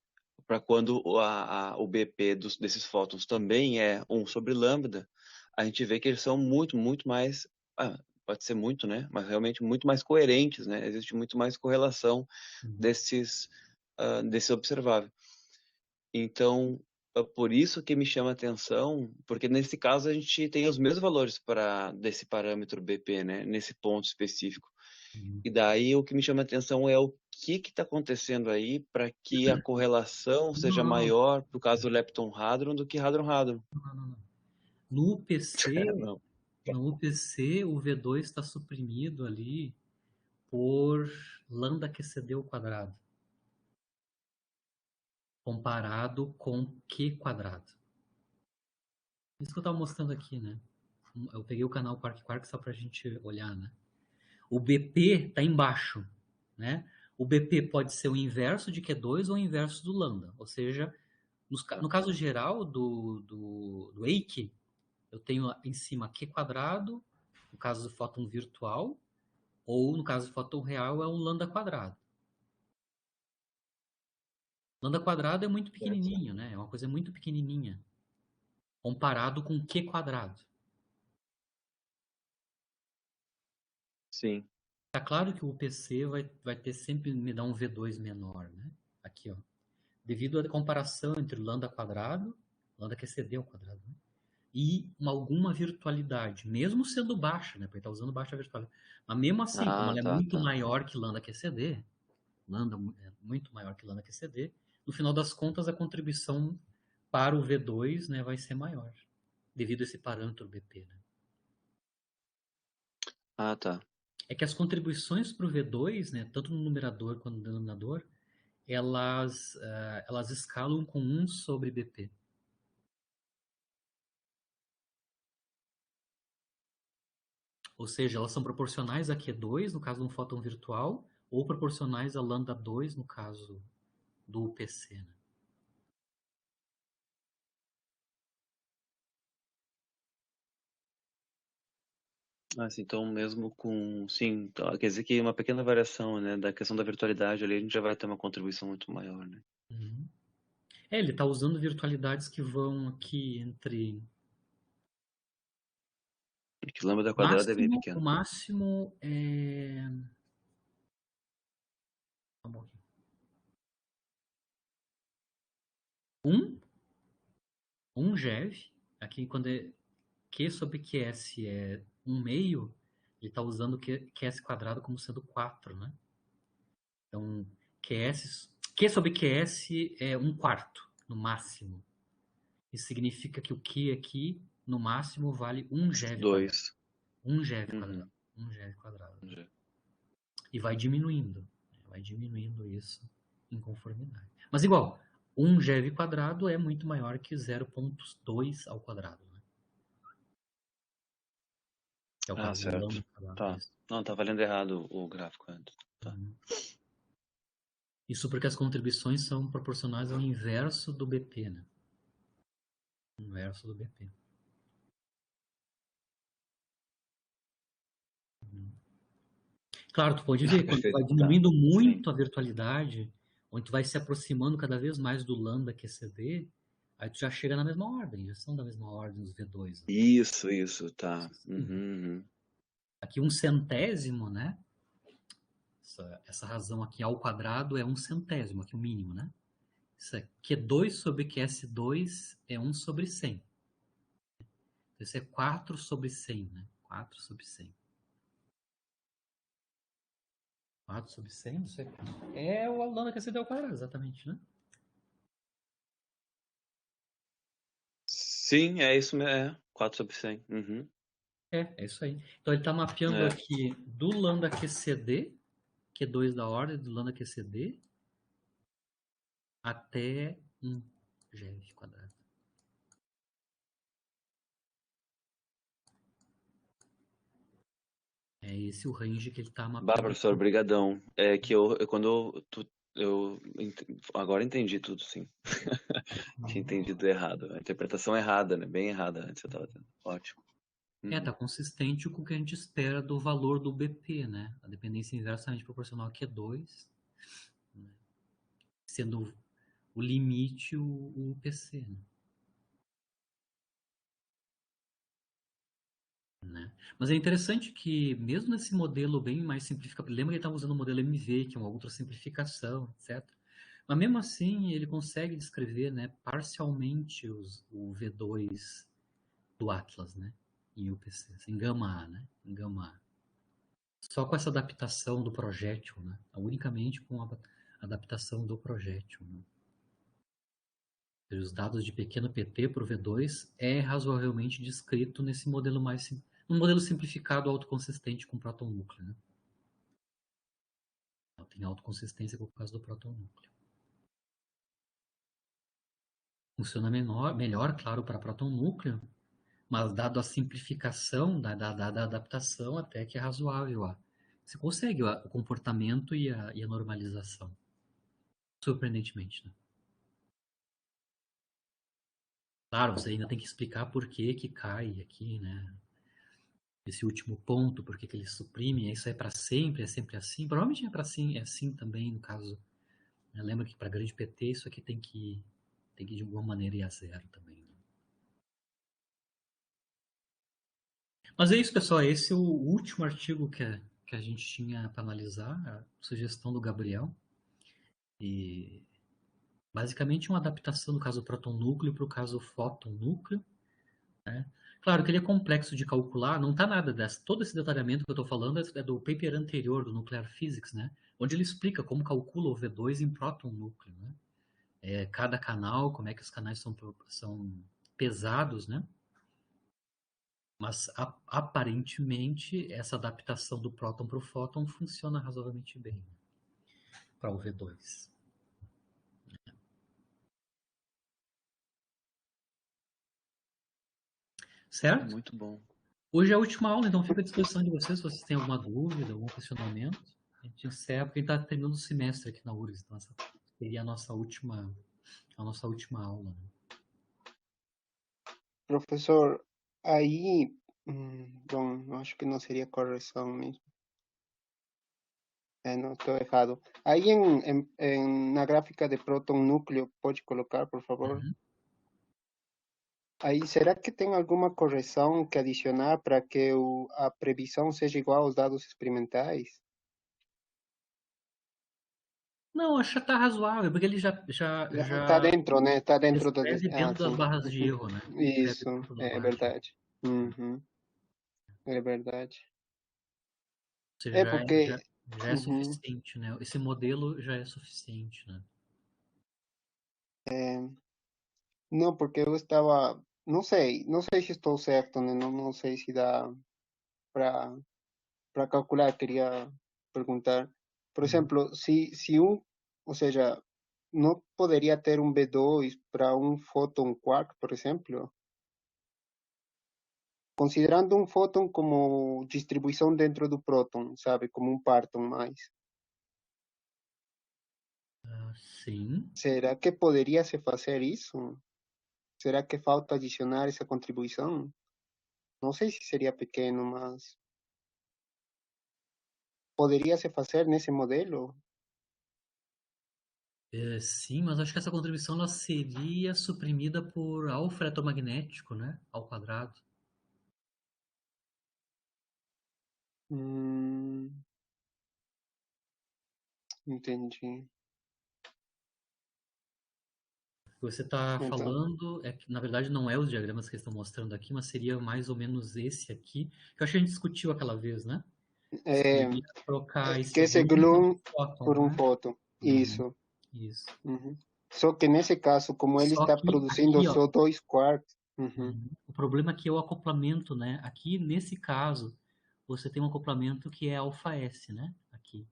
para quando o BP desses fótons também é 1 sobre lambda, a gente vê que eles são muito mais, pode ser muito, né, mas realmente muito mais coerentes, né, existe muito mais correlação Uhum. desse observável. Então, é por isso que me chama a atenção, porque nesse caso a gente tem os mesmos valores para desse parâmetro BP, né, nesse ponto específico. Uhum. E daí o que me chama a atenção é o que está acontecendo aí para que a correlação seja Não, não, maior por causa do Lepton-Hadron do que Hadron-Hadron. não. No UPC, Não. no UPC, o V2 está suprimido ali por lambda QCD ao quadrado. comparado com Q quadrado. Isso que eu estava mostrando aqui, né? Eu peguei o canal Quark Quark só para a gente olhar, né? O BP está embaixo, né? O BP pode ser o inverso de Q2 ou o inverso do lambda. Ou seja, no caso geral do Eike, eu tenho em cima Q quadrado, no caso do fóton virtual, ou no caso do fóton real é um lambda quadrado. Lambda quadrado é muito pequenininho, né? É uma coisa muito pequenininha, comparado com Q quadrado. Sim. Tá claro que o UPC vai ter sempre me dar um V2 menor, né? Aqui, ó. Devido à comparação entre lambda quadrado, lambda QCD ao quadrado, né? E alguma virtualidade, mesmo sendo baixa, né? Porque está usando baixa virtualidade. Mas mesmo assim, como ela é muito maior que lambda QCD, lambda é muito maior que lambda QCD, no final das contas a contribuição para o V2, né, vai ser maior, devido a esse parâmetro BP, né? Ah, tá. É que as contribuições para o V2, né, tanto no numerador quanto no denominador, elas escalam com 1 sobre BP. Ou seja, elas são proporcionais a Q2, no caso de um fóton virtual, ou proporcionais a lambda 2, no caso do UPC, né? Assim, então mesmo com... Sim, então, quer dizer que uma pequena variação, né, da questão da virtualidade ali, a gente já vai ter uma contribuição muito maior, né? Uhum. Ele está usando virtualidades que vão aqui entre... Que lambda quadrada é bem O pequeno. máximo é... Tá bom. 1 GeV, aqui quando é Q sobre QS é 1 meio, ele está usando QS quadrado como sendo 4, né? Então, Q sobre QS é 1 quarto, no máximo. Isso significa que o Q aqui, no máximo, vale 1 GeV quadrado. 2. 1 GeV quadrado. 1 GeV quadrado. E vai diminuindo. Vai diminuindo isso em conformidade. Mas igual, 1 GeV quadrado é muito maior que 0,2 ao quadrado, né? Que é o Ah, caso do certo. lambda quadrado. Tá. Isso. Não, tá valendo errado o gráfico antes. Tá. Isso porque as contribuições são proporcionais ao inverso do BP, né? Inverso do BP. Claro, tu pode ver, quando tu vai diminuindo muito a virtualidade, onde tu vai se aproximando cada vez mais do lambda QCD, aí tu já chega na mesma ordem, já são da mesma ordem os V2. Né? Isso, tá. Uhum. Aqui 1/100º, né? Essa razão aqui ao quadrado é 1/100º, aqui o mínimo, né? Isso é Q2 sobre QS2 é 1 sobre 100. Então, isso é 4 sobre 100, né? 4 sobre 100. 4 sobre 100, isso é o lambda QCD ao quadrado, exatamente, né? Sim, é isso mesmo. É 4 sobre 100. Uhum. É isso aí. Então ele está mapeando aqui do lambda QCD, Q2 da ordem do lambda QCD, até 1 GeV quadrado. É esse o range que ele está mapeando. Professor, brigadão. É que eu agora entendi tudo, sim. Tinha entendido errado. A interpretação errada, né? Bem errada antes eu tava tendo. Ótimo. Tá consistente com o que a gente espera do valor do BP, né? A dependência inversamente proporcional a Q2, né? Sendo o limite o UPC, né? Mas é interessante que, mesmo nesse modelo bem mais simplificado, lembra que ele estava usando o modelo MV, que é uma outra simplificação, etc. Mas mesmo assim, ele consegue descrever, né, parcialmente o V2 do Atlas, né, em UPC, em gama A, né, em gama A. Só com essa adaptação do projétil, né, unicamente com a adaptação do projétil, né. Os dados de pequeno pt para o V2 é razoavelmente descrito nesse modelo um modelo simplificado autoconsistente com protonúcleo, né? Tem autoconsistência por causa do protonúcleo. Funciona melhor, claro, para próton-núcleo, mas dado a simplificação da adaptação, até que é razoável. Você consegue o comportamento e a normalização. Surpreendentemente, né? Claro, você ainda tem que explicar por que que cai aqui, né? Esse último ponto, por que que ele suprime, isso é para sempre, é sempre assim. Provavelmente é para assim, é assim também no caso. Né? Lembra que para grande PT isso aqui tem que de alguma maneira ir a zero também. Né? Mas é isso, pessoal. Esse é o último artigo que a gente tinha para analisar, a sugestão do Gabriel. E basicamente uma adaptação do caso próton-núcleo para o caso fóton-núcleo. Né? Claro que ele é complexo de calcular, não está nada dessa. Todo esse detalhamento que eu estou falando é do paper anterior, do Nuclear Physics, né? Onde ele explica como calcula o V2 em próton-núcleo. Né? Cada canal, como é que os canais são pesados, né? Mas aparentemente essa adaptação do próton para o fóton funciona razoavelmente bem para o V2. Certo? Muito bom. Hoje é a última aula, então fica à disposição de vocês se vocês têm alguma dúvida, algum questionamento. A gente encerra porque a gente está terminando o semestre aqui na URGS, então essa seria a nossa última aula. Né? Professor, aí, bom, acho que não seria correção mesmo. Não, estou errado. Aí na gráfica de próton núcleo, pode colocar, por favor? Uhum. Aí, será que tem alguma correção que adicionar para que a previsão seja igual aos dados experimentais? Não, acho que está razoável, porque ele já Tá dentro, né? Tá dentro da... escreve dentro das sim. barras de erro, né? Isso, Escreve dentro das é barras de erro. verdade. Uhum, é verdade. Ou seja, Porque... já é Uhum, suficiente, né? Esse modelo já é suficiente, né? não, porque eu estava... não sei se estou certo, né? Não sei se dá para calcular, queria perguntar. Por Uhum. exemplo, se ou seja, não poderia ter um B2 para um fóton quark, por exemplo? Considerando um fóton como distribuição dentro do próton, sabe? Como um parton mais. Sim. Será que poderia se fazer isso? Será que falta adicionar essa contribuição? Não sei se seria pequeno, mas poderia se fazer nesse modelo? Sim, mas acho que essa contribuição ela seria suprimida por alfa eletromagnético, né? Ao quadrado. Hum, entendi. O que você está Então, falando é que, na verdade, não é os diagramas que eles estão mostrando aqui, mas seria mais ou menos esse aqui, que eu acho que a gente discutiu aquela vez, né? é, Seria trocar que esse esse gluon por um gluon fóton, por um né? fóton. Uhum, Isso. isso. Uhum. Só que nesse caso, como ele Só está que produzindo aqui, ó, só dois quarks, uhum. o problema aqui é o acoplamento, né? Aqui, nesse caso, você tem um acoplamento que é alfa S, né? Aqui,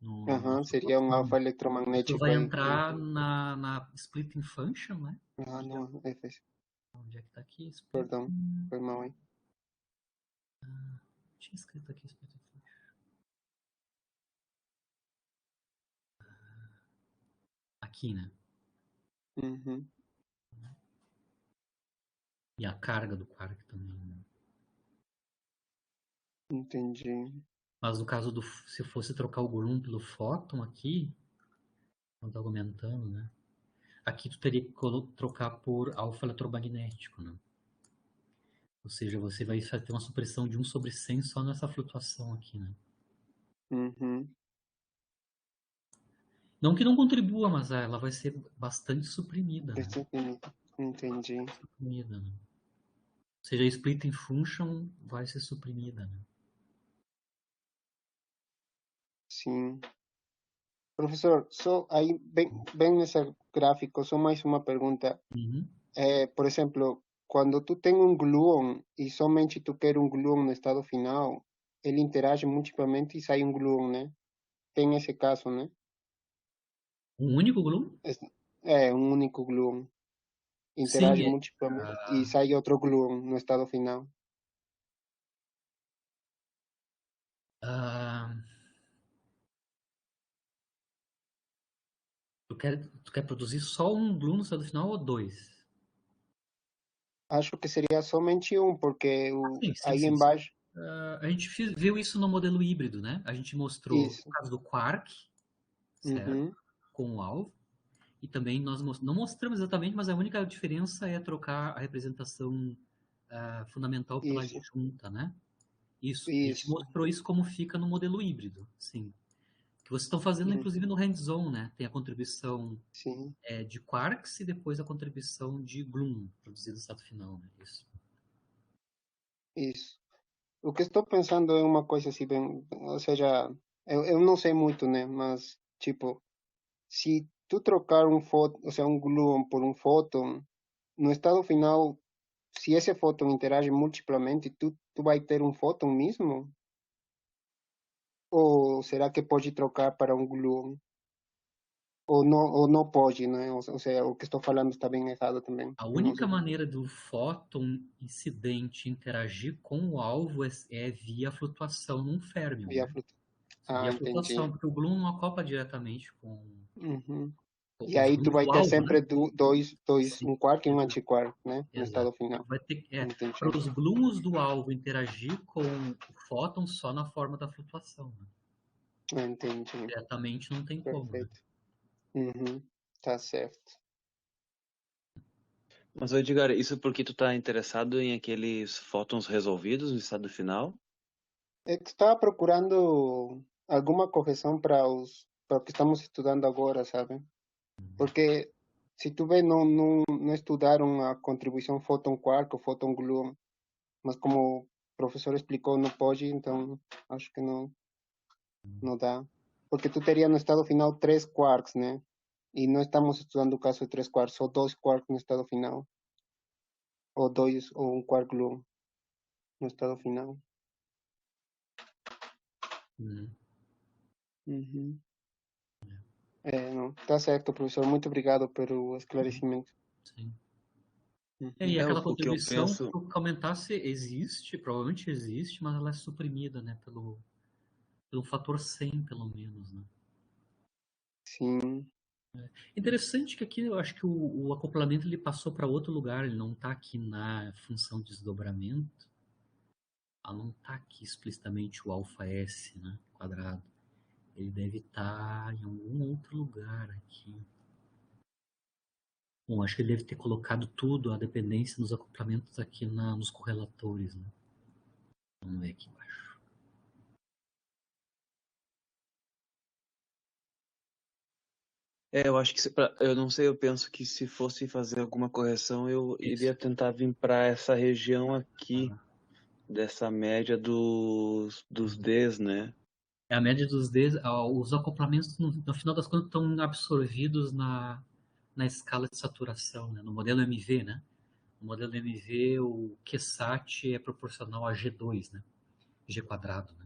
na Aham, seria um flutuação. alfa Isso eletromagnético vai aí. entrar na splitting function, né? Ah, não, Onde é que tá aqui? perdão, Splitting. foi mal aí. Tinha escrito aqui splitting function. Aqui, né? Uhum, E a carga do quark também, né? entendi. Mas no caso se fosse trocar o gluon pelo fóton aqui, não tá argumentando, né? Aqui tu teria que trocar por alfa eletromagnético, né? Ou seja, você vai ter uma supressão de 1 sobre 100 só nessa flutuação aqui, né? Uhum, Não que não contribua, mas ela vai ser bastante suprimida, né? entendi. Suprimida, né? Ou seja, a splitting function vai ser suprimida, né? Sim. Professor, só aí, bem nesse gráfico, só mais uma pergunta. Uhum. Por exemplo, quando tu tem um gluon e somente tu quer um gluon no estado final, ele interage multiplamente e sai um gluon, né? Tem esse caso, né? Um único gluon? É um único gluon. interage Sim, multiplamente e sai outro gluon no estado final. tu quer produzir só um gluon no estado final ou dois? Acho que seria somente um, porque aí Sim. embaixo, A gente viu isso no modelo híbrido, né? A gente mostrou o isso. caso do Quark, certo? Uhum, Com o alvo. E também nós não mostramos exatamente, mas a única diferença é trocar a representação fundamental pela isso, adjunta, né? Isso. A gente isso. mostrou isso como fica no modelo híbrido, sim. Que vocês estão fazendo, inclusive, Uhum, no hands-on, né? Tem a contribuição sim, de quarks e depois a contribuição de gluon, produzido no estado final, né? Isso. isso. O que estou pensando é uma coisa assim, bem, ou seja, eu não sei muito, né? Mas, tipo, se tu trocar um fóton, ou seja, um gluon por um fóton, no estado final, se esse fóton interage multiplamente, tu vai ter um fóton mesmo? Ou será que pode trocar para um gluon? Ou não pode, né? Ou seja, o que estou falando está bem errado também. A Eu não única sei. maneira do fóton incidente interagir com o alvo é via flutuação num férmion, Via né? fruta. Via Ah, flutuação, entendi. porque o gluon não acopla diretamente com Uhum. E os aí tu gluons vai do ter alvo, né? sempre dois, Sim, um quark e um exato. antiquark, né? No Exato. estado final. Vai ter Entendi. para os gluons do alvo interagir com o fóton só na forma da flutuação, né? Entendi. Diretamente não tem como, né? Perfeito. Uhum. Tá certo. Mas, Edgar, isso porque tu tá interessado em aqueles fótons resolvidos no estado final? É que estava procurando alguma correção para o que estamos estudando agora, sabe? Porque se tu vê, não estudaram a contribuição fóton-quark ou fóton-gluon, mas como o professor explicou, não pode, então acho que não dá. Porque tu teria no estado final três quarks, né? E não estamos estudando o caso de três quarks, só dois quarks no estado final. Ou um quark gluon no estado final. Uhum. Uhum. Não. Tá certo, professor. Muito obrigado pelo esclarecimento. Sim. E Uhum. aquela O que eu contribuição que penso. tu comentasse existe, provavelmente existe, mas ela é suprimida, né? Pelo fator 100, pelo menos, né? Sim. Interessante que aqui eu acho que o acoplamento ele passou para outro lugar, ele não está aqui na função de desdobramento. Ela não está aqui explicitamente o alfa S, né, quadrado. Ele deve estar em algum outro lugar aqui. Bom, acho que ele deve ter colocado tudo, a dependência dos acoplamentos aqui nos correlatores, né? Vamos ver aqui embaixo. Eu acho que eu não sei, eu penso que se fosse fazer alguma correção, eu Isso. iria tentar vir para essa região aqui, dessa média dos Ds, né? É a média dos Ds, os acoplamentos, no final das contas, estão absorvidos na escala de saturação, né? No modelo MV, né? No modelo MV, o QSAT é proporcional a G2, né? G quadrado, né?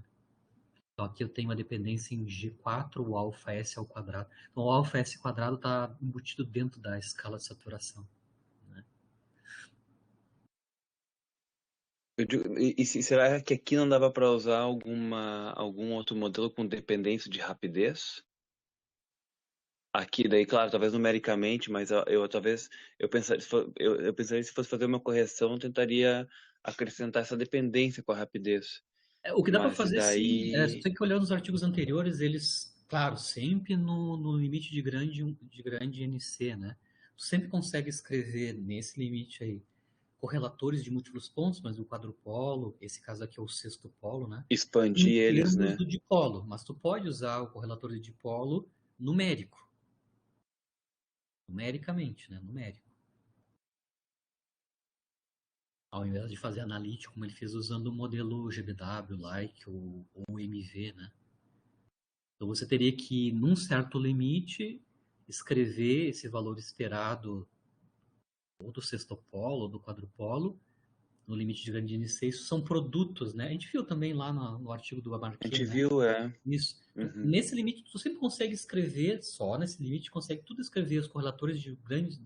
Então aqui eu tenho uma dependência em G4, o alfa S ao quadrado. Então o alfa S quadrado está embutido dentro da escala de saturação. Né? Será que aqui não dava para usar algum outro modelo com dependência de rapidez? Aqui, daí, claro, talvez numericamente, mas eu pensaria, eu pensaria se fosse fazer uma correção, eu tentaria acrescentar essa dependência com a rapidez. O que dá para Mas e fazer, sim, você daí, tem que olhar nos artigos anteriores, eles, claro, sempre no limite de grande NC, né? Você sempre consegue escrever nesse limite aí correlatores de múltiplos pontos, mas o quadrupolo, esse caso aqui é o sexto polo, né? Em expandir eles, termos né? do dipolo, mas tu pode usar o correlator de dipolo numérico, numericamente, né? Numérico. Ao invés de fazer analítico, como ele fez usando o modelo GBW, like ou MV, né? Então você teria que, num certo limite, escrever esse valor esperado ou do sextopolo ou do quadrupolo no limite de grande NC. Isso são produtos, né? A gente viu também lá no artigo do A Amarquet, gente né? viu, é. Isso. Então, Uhum. nesse limite, tu sempre consegue escrever, só nesse limite, consegue tudo escrever os correlatores de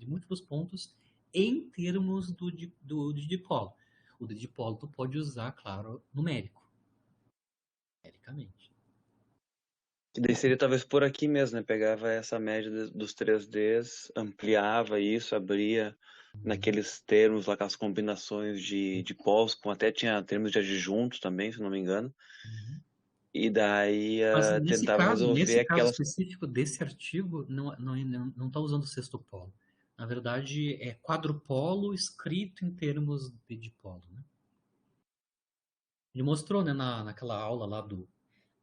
múltiplos pontos em termos do dipolo. O de dipolo tu pode usar, claro, numericamente. Que daí seria talvez por aqui mesmo, né? Pegava essa média dos 3Ds, ampliava isso, abria naqueles termos lá, com as combinações de polos, com até tinha termos de adjuntos também, se não me engano. Uhum. E daí Mas tentava resolver nesse caso aquelas. específico desse artigo, não está usando sexto polo. Na verdade, é quadrupolo escrito em termos de dipolo, né? Ele mostrou, né, naquela aula lá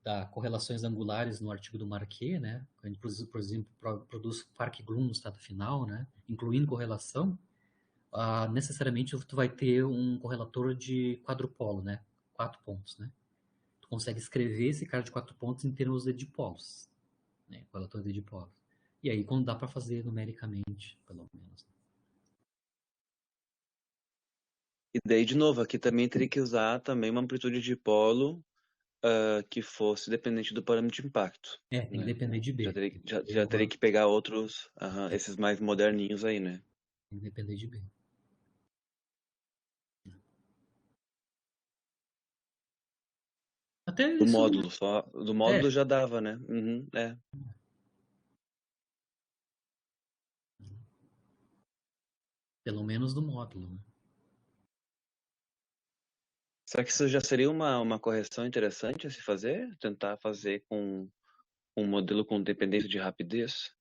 da correlações angulares no artigo do Marquet, né? A gente, por exemplo, produz Park-Grun no estado final, né? Incluindo correlação, necessariamente tu vai ter um correlator de quadrupolo, né? 4 pontos, né? Tu consegue escrever esse cara de 4 pontos em termos de dipolos, né? Correlator de dipolos. E aí, quando dá para fazer numericamente, pelo menos. E daí, de novo, aqui também teria que usar também uma amplitude de polo que fosse dependente do parâmetro de impacto. Tem que Né? depender de Já B. teria, Tem que já, ter já teria que pegar outros, é, esses mais moderninhos aí, né? tem que depender de B. Até Do isso módulo só. Do módulo é. já dava, né? Uhum, é. Pelo menos do módulo, né? Será que isso já seria uma correção interessante a se fazer? Tentar fazer com um modelo com dependência de rapidez?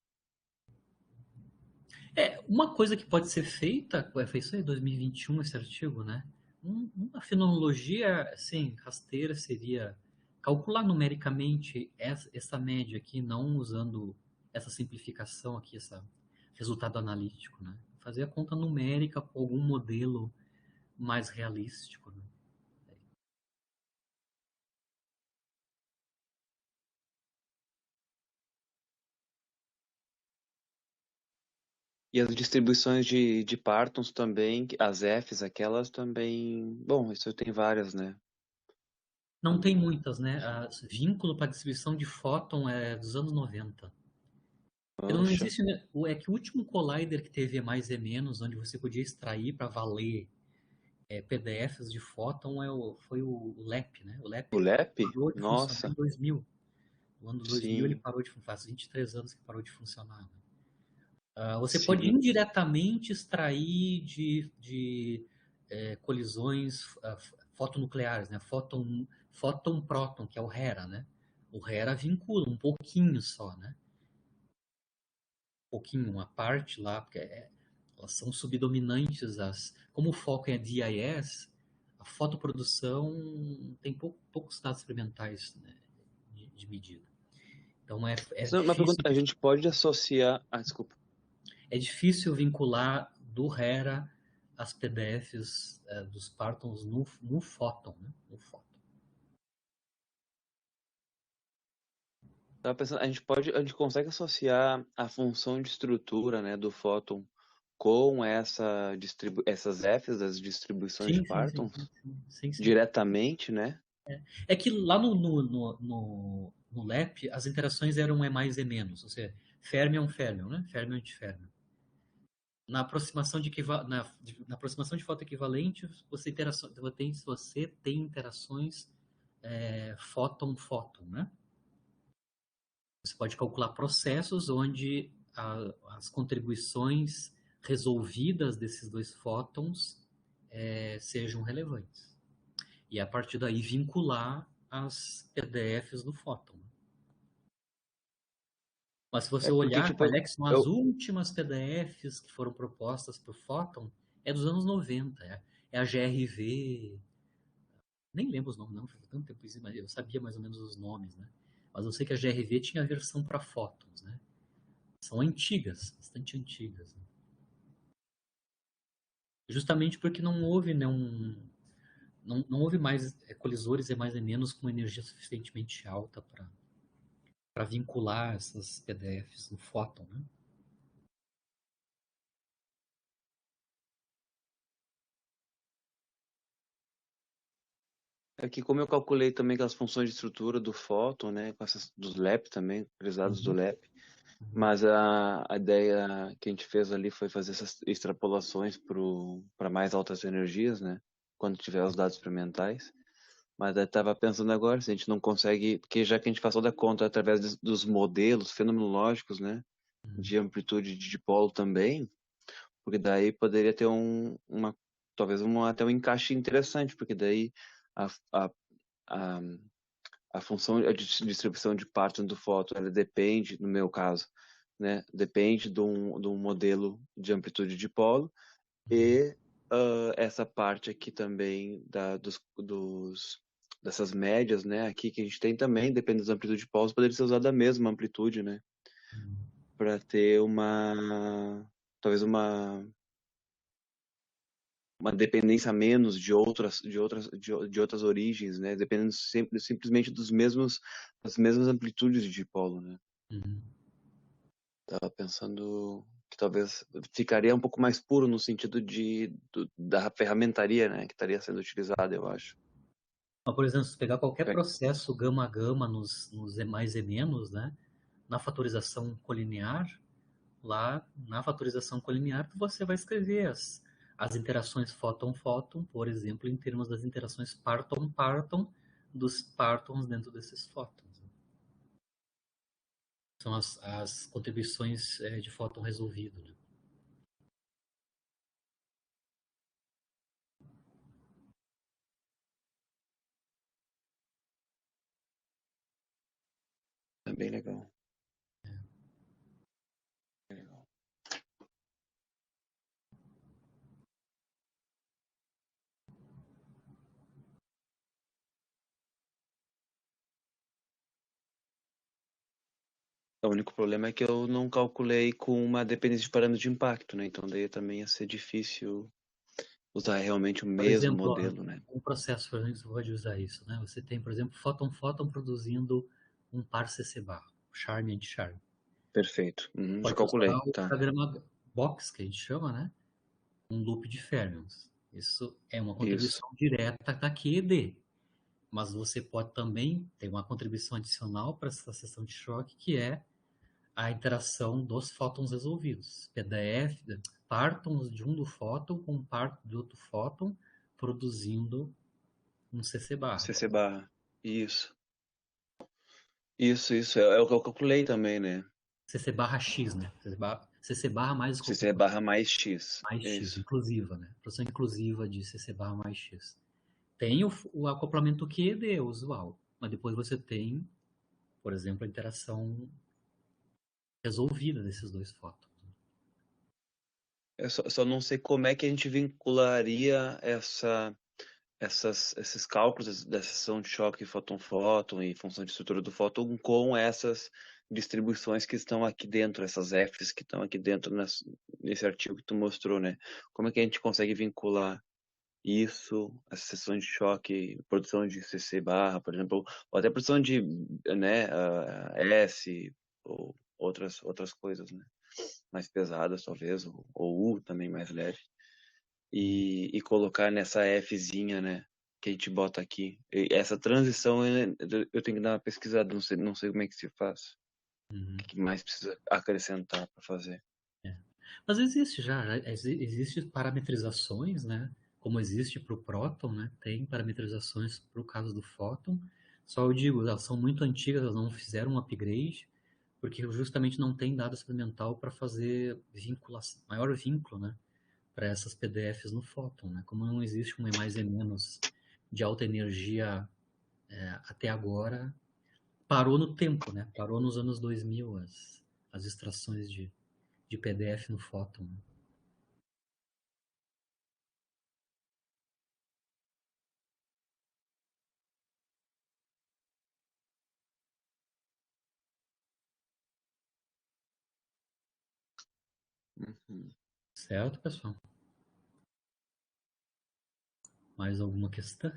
Uma coisa que pode ser feita, foi isso aí, 2021, esse artigo, né? Uma fenomenologia, assim, rasteira seria calcular numericamente essa média aqui, não usando essa simplificação aqui, esse resultado analítico, né? Fazer a conta numérica com algum modelo mais realístico, né? E as distribuições de Partons também, as Fs, aquelas também. Bom, isso tem várias, né? Não tem muitas, né? Vínculo para distribuição de fóton é dos anos 90. Não Poxa, existe, né? É que o último collider que teve é mais e menos, onde você podia extrair para valer PDFs de fóton, foi o LEP, né? O o LEP LEP? parou de funcionar em Nossa, 2000. No ano 2000 ele sim, parou de funcionar, faz 23 anos que parou de funcionar, né? Você pode sim. indiretamente extrair de colisões fotonucleares, né? Fóton-próton, que é o HERA, né? O HERA vincula um pouquinho só, né? Um pouquinho, uma parte lá, porque elas são subdominantes. Como o foco é DIS, a fotoprodução tem poucos dados experimentais, né, de medida. Então Mas uma pergunta, a gente pode associar. Ah, desculpa. é difícil vincular do HERA as PDFs dos Partons no Photon, né? No Photon. Tava pensando, a gente consegue associar a função de estrutura, né, do fóton com essas Fs das distribuições de Sim, sim, sim, Partons sim, sim, sim. diretamente, né? É que lá no LEP as interações eram E mais E menos, ou seja, fermion, né? Fermion antiférmion. Na aproximação na aproximação de foto equivalente, você tem interações fóton-fóton, né? Você pode calcular processos onde as contribuições resolvidas desses dois fótons sejam relevantes. E a partir daí vincular as PDFs do fóton. Mas se você É porque, olhar tipo, quais é que são as últimas PDFs que foram propostas para o fóton, é dos anos 90. É a GRV. Nem lembro os nomes, não, faz tanto tempo isso, mas eu sabia mais ou menos os nomes, né? Mas eu sei que a GRV tinha a versão para fótons, né? São antigas, bastante antigas. Né? Justamente porque não houve, né, não houve mais colisores e mais e menos com energia suficientemente alta para vincular essas PDFs no fóton, né? é que como eu calculei também aquelas funções de estrutura do fóton, né, com essas dos LEP também, utilizados do Uhum. LEP, Mas a ideia que a gente fez ali foi fazer essas extrapolações para mais altas energias, né? Quando tiver os dados experimentais. Mas eu estava pensando agora, se a gente não consegue, porque já que a gente faz toda a conta através dos modelos fenomenológicos, né? De amplitude de dipolo também, porque daí poderia ter talvez até um encaixe interessante, porque daí a, a, a, a função de distribuição de Parton do fóton, ela depende, no meu caso, né, depende de um modelo de amplitude de polo e essa parte aqui também dessas médias, né, aqui que a gente tem também, depende das amplitudes de polos, poderia ser usada a mesma amplitude, né, para ter talvez uma dependência a menos de outras origens, né? Dependendo simplesmente das mesmas amplitudes de dipolo, né? Uhum. Tava pensando que talvez ficaria um pouco mais puro no sentido da ferramentaria, né? Que estaria sendo utilizada, eu acho. Mas, por exemplo, se pegar qualquer processo gama-gama nos E mais E menos, né? Na fatorização colinear, lá na fatorização colinear, você vai escrever as interações fóton-fóton, por exemplo, em termos das interações parton-parton dos partons dentro desses fótons. São as contribuições de fóton resolvido. Né? É bem legal. Legal. O único problema é que eu não calculei com uma dependência de parâmetro de impacto, né? Então daí também ia ser difícil usar realmente o Por mesmo exemplo, ó, modelo, né? um processo, por exemplo, você pode usar isso. Né? Você tem, por exemplo, fóton-fóton produzindo um par CC bar, charme anti-charme. Perfeito. Uhum, já Pode usar calculei, o tá. diagrama box, que a gente chama, né? Um loop de fermions. Isso é uma Isso. contribuição direta da QED. Mas você pode também ter uma contribuição adicional para essa seção de choque, que é a interação dos fótons resolvidos. PDF, partons de um do fóton com um parto do outro fóton, produzindo um CC barra. CC barra. Isso. Isso. É o que eu calculei também, né? CC barra X, né? CC barra mais CC barra mais X. mais X, Isso. inclusiva, né? Produção inclusiva de CC barra mais X. Tem o acoplamento QED usual, mas depois você tem, por exemplo, a interação resolvida desses dois fótons. Eu só não sei como é que a gente vincularia esses cálculos dessa seção de choque fóton-fóton e função de estrutura do fóton com essas distribuições que estão aqui dentro, essas Fs que estão aqui dentro nesse artigo que tu mostrou, né? Como é que a gente consegue vincular isso, essa seção de choque, produção de CC barra, por exemplo, ou até produção de, né, S ou outras coisas, né? Mais pesadas, talvez, ou U também mais leve. E colocar nessa Fzinha, né? Que a gente bota aqui. E essa transição eu tenho que dar uma pesquisada, não sei como é que se faz. Uhum. O que mais precisa acrescentar para fazer? Mas existe existe parametrizações, né? Como existe para o próton, né? Tem parametrizações para o caso do fóton. Só eu digo, elas são muito antigas, elas não fizeram um upgrade, porque justamente não tem dado experimental para fazer vinculação, maior vínculo, né? Para essas PDFs no fóton, né? Como não existe um E mais E menos de alta energia até agora, parou no tempo, né? Parou nos anos 2000 as extrações de PDF no fóton. Né? Uhum. Certo, pessoal? Mais alguma questão?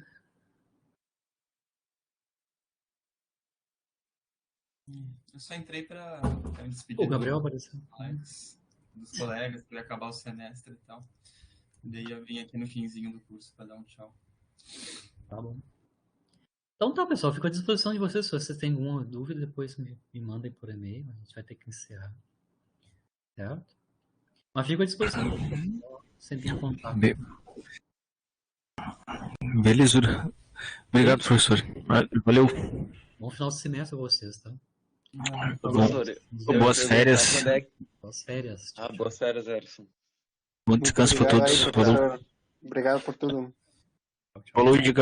Eu só entrei para me O despedir Gabriel apareceu. dos colegas, para acabar o semestre e tal. Daí eu vim aqui no finzinho do curso para dar um tchau. Tá bom. Então tá, pessoal, fico à disposição de vocês. Se vocês têm alguma dúvida, depois me mandem por e-mail. A gente vai ter que encerrar. Certo? Mas fico à disposição. Sempre em contato. Beleza. Obrigado, professor. Valeu. Bom final de semestre a vocês, tá? Professor, Boas férias. Boas férias. Boas férias, Erison. Bom descanso para Obrigado aí, todos. Falou. professor. Obrigado por tudo. Falou, Edgar.